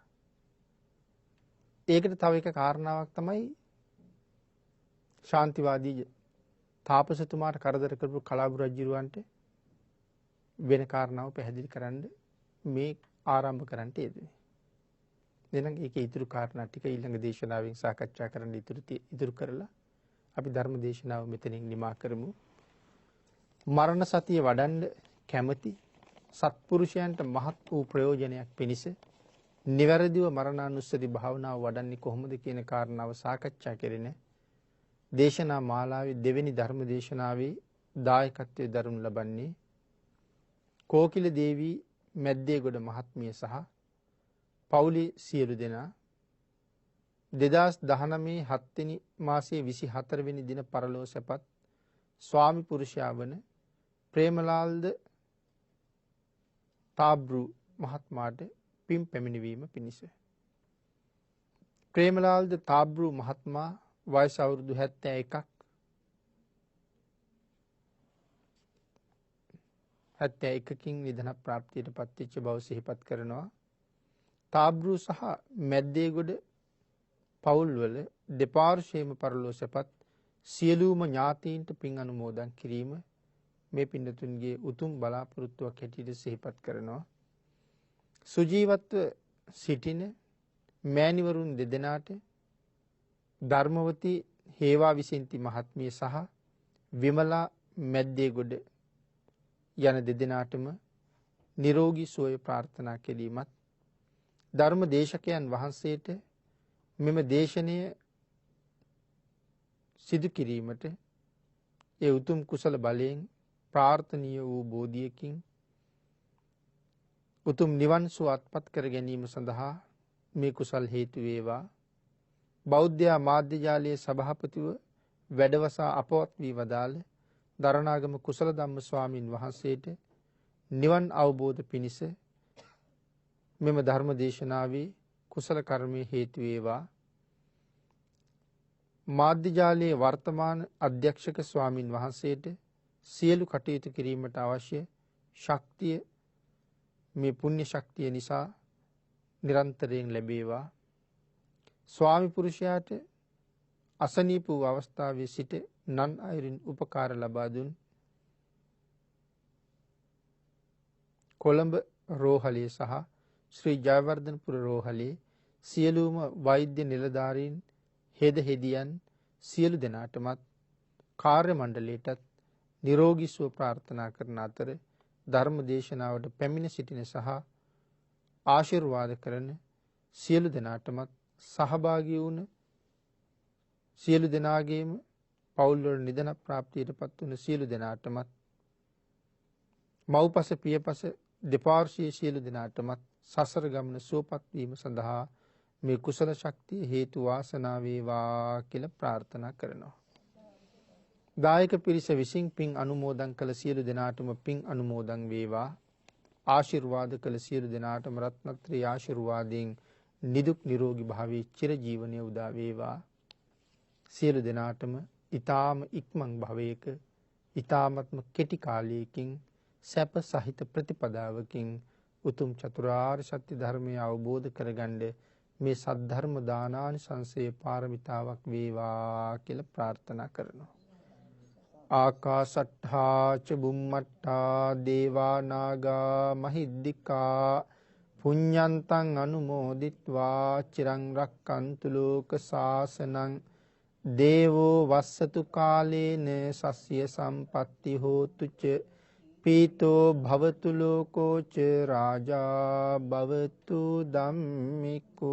ඒකට තව එක කාරණාවක් තමයි ශාන්තිවාදී තාපසතුමාට කරදර කරපු කලාබු රජුරවන්ට වෙන කාරණාව පැහැදිලි කරන්න මේ ආරම්භ කරන්නට යෙදුනේ. එහෙනම් ඒකේ ඉතුරු කාරණා ටික ඊළඟ දේශනාවෙන් සාකච්ඡා කරන්න ඉතුරු කරලා අපි ධර්ම දේශනාව මෙතනින් නිමා කරමු. මරණ සතිය වඩන්න කැමති සත්පුරුෂයන්ට මහත් වූ ප්‍රයෝජනයක් පිණිස නිවැරදිව මරණානුස්සති භාවනාව වඩන්නේ කොහොමද කියන කාරණාව සාකච්ඡා කෙරෙන දේශනා මාලාවේ දෙවෙනි ධර්ම දේශනාවේ දායකත්වයේ දරනු ලබන්නේ කෝකිල දේවී මැද්දේගොඩ මහත්මිය සහ පවුලේ සියලු දෙනා 2019 7 වෙනි මාසයේ 24 වෙනි දින පරලෝ සැපත් ස්වාමි පුරුෂයා වන ප්‍රේමලාල්ද තාබ්රු මහත්මයාට පින් පැමිණවීම පිණිස. ප්‍රේමලාල්ද තාබ්රු මහත්මයා වයස අවුරුදු 71ක් 71කින් නිධන ප්‍රාප්තියට පත්වෙච්ච බව සිහිපත් කරනවා. තාබ්රු සහ මැද්දේගොඩ පවුල්වල දෙපාර්ශ්වයේම පරලෝසපත් සියලුම ඥාතීන්ට පින් අනුමෝදන් කිරීම මේ පින්නතුන්ගේ උතුම් බලාපොරොත්තුවක් හැටියට සිහිපත් කරනවා. සුජීවත්ව සිටින මෑණිවරුන් දෙදෙනාට ධර්මවතී හේවා විසින්ති මහත්මිය සහ විමලා මැද්දේගොඩ යන දෙදෙනාටම නිරෝගී සුවය ප්‍රාර්ථනා කිරීමත් ධර්ම දේශකයන් වහන්සේට මෙම දේශනය සිදු කිරීමට ඒ උතුම් කුසල බලයෙන් ප්‍රාර්ථනීය වූ බෝධියකින් උතුම් නිවන් සුව අත්පත් කර ගැනීම සඳහා මේ කුසල් හේතු වේවා. බෞද්ධ මාධ්‍ය ජාලයේ සභාපතිව වැඩවසා අපවත් වී වදාළ දරණාගම කුසල ධම්ම ස්වාමින් වහන්සේට නිවන් අවබෝධ පිණිස මෙම ධර්ම දේශනාවේ කුසල කර්මයේ හේතු වේවා. මාධ්‍ය ජාලයේ වර්තමාන අධ්‍යක්ෂක ස්වාමින් වහන්සේට සියලු කටයුතු කිරීමට අවශ්‍ය ශක්තිය මේ පුණ්‍ය ශක්තිය නිසා නිරන්තරයෙන් ලැබේවා. ස්වාමි පුරුෂයාට අසනීප වූ අවස්ථාවේ සිට නන් අයුරින් උපකාර ලබා දුන් කොළඹ රෝහලේ සහ ශ්‍රී ජයවර්ධනපුර රෝහලේ සියලුම වෛද්‍ය නිලධාරීන් හෙද හෙදියන් සියලු දෙනාටමත් කාර්ය මණ්ඩලයටත් නිරෝගී සුව ප්‍රාර්ථනා කරන අතර ධර්ම දේශනාවට පැමිණ සිටින සහ ආශිර්වාද කරන සියලු දෙනාටමත් සහභාගී වුණ සියලු දෙනාගේම පවුල් වල නිදන ප්‍රාප්තියටපත් වුණ සියලු දෙනාටමත් මව්පස පියපස දෙපාර්ශ්වයේ සියලු දෙනාටමත් සසර ගමන සුවපත් වීම සඳහා මේ කුසල ශක්තිය හේතු වාසනා වේවා කියලා ප්‍රාර්ථනා කරනවා. දායක පිරිස විසින් පින් අනුමෝදන් කළ සියලු දෙනාටම පින් අනුමෝදන් වේවා. ආශිර්වාද කළ සියලු දෙනාටම රත්නත්‍රි ආශිර්වාදයෙන් නිදුක් නිරෝගී භාවයේ චිරජීවනයේ උදා වේවා. සියලු දෙනාටම ඊ타ම ඉක්මන් භවයක ඊ타මත්ම කෙටි කාලයකින් සැප සහිත ප්‍රතිපදාවකින් උතුම් චතුරාර්ය සත්‍ය ධර්මය අවබෝධ කරගන්න මේ සද්ධර්ම දානානිසංසයේ පාරමිතාවක් වේවා කියලා ප්‍රාර්ථනා කරනවා. ආකාශට්ඨා ච බුම්මට්ඨා දේවා නාග මහිද්దికා පුඤ්ඤන්තං අනුමෝදිත්වා චිරං රක්칸තු ලෝක සාසනං දේවෝ වස්සතු කාලේන සස්ය සම්පatti හෝතු ච පීතෝ භවතු ලෝකෝ ච රාජා භවතු ධම්මිකෝ.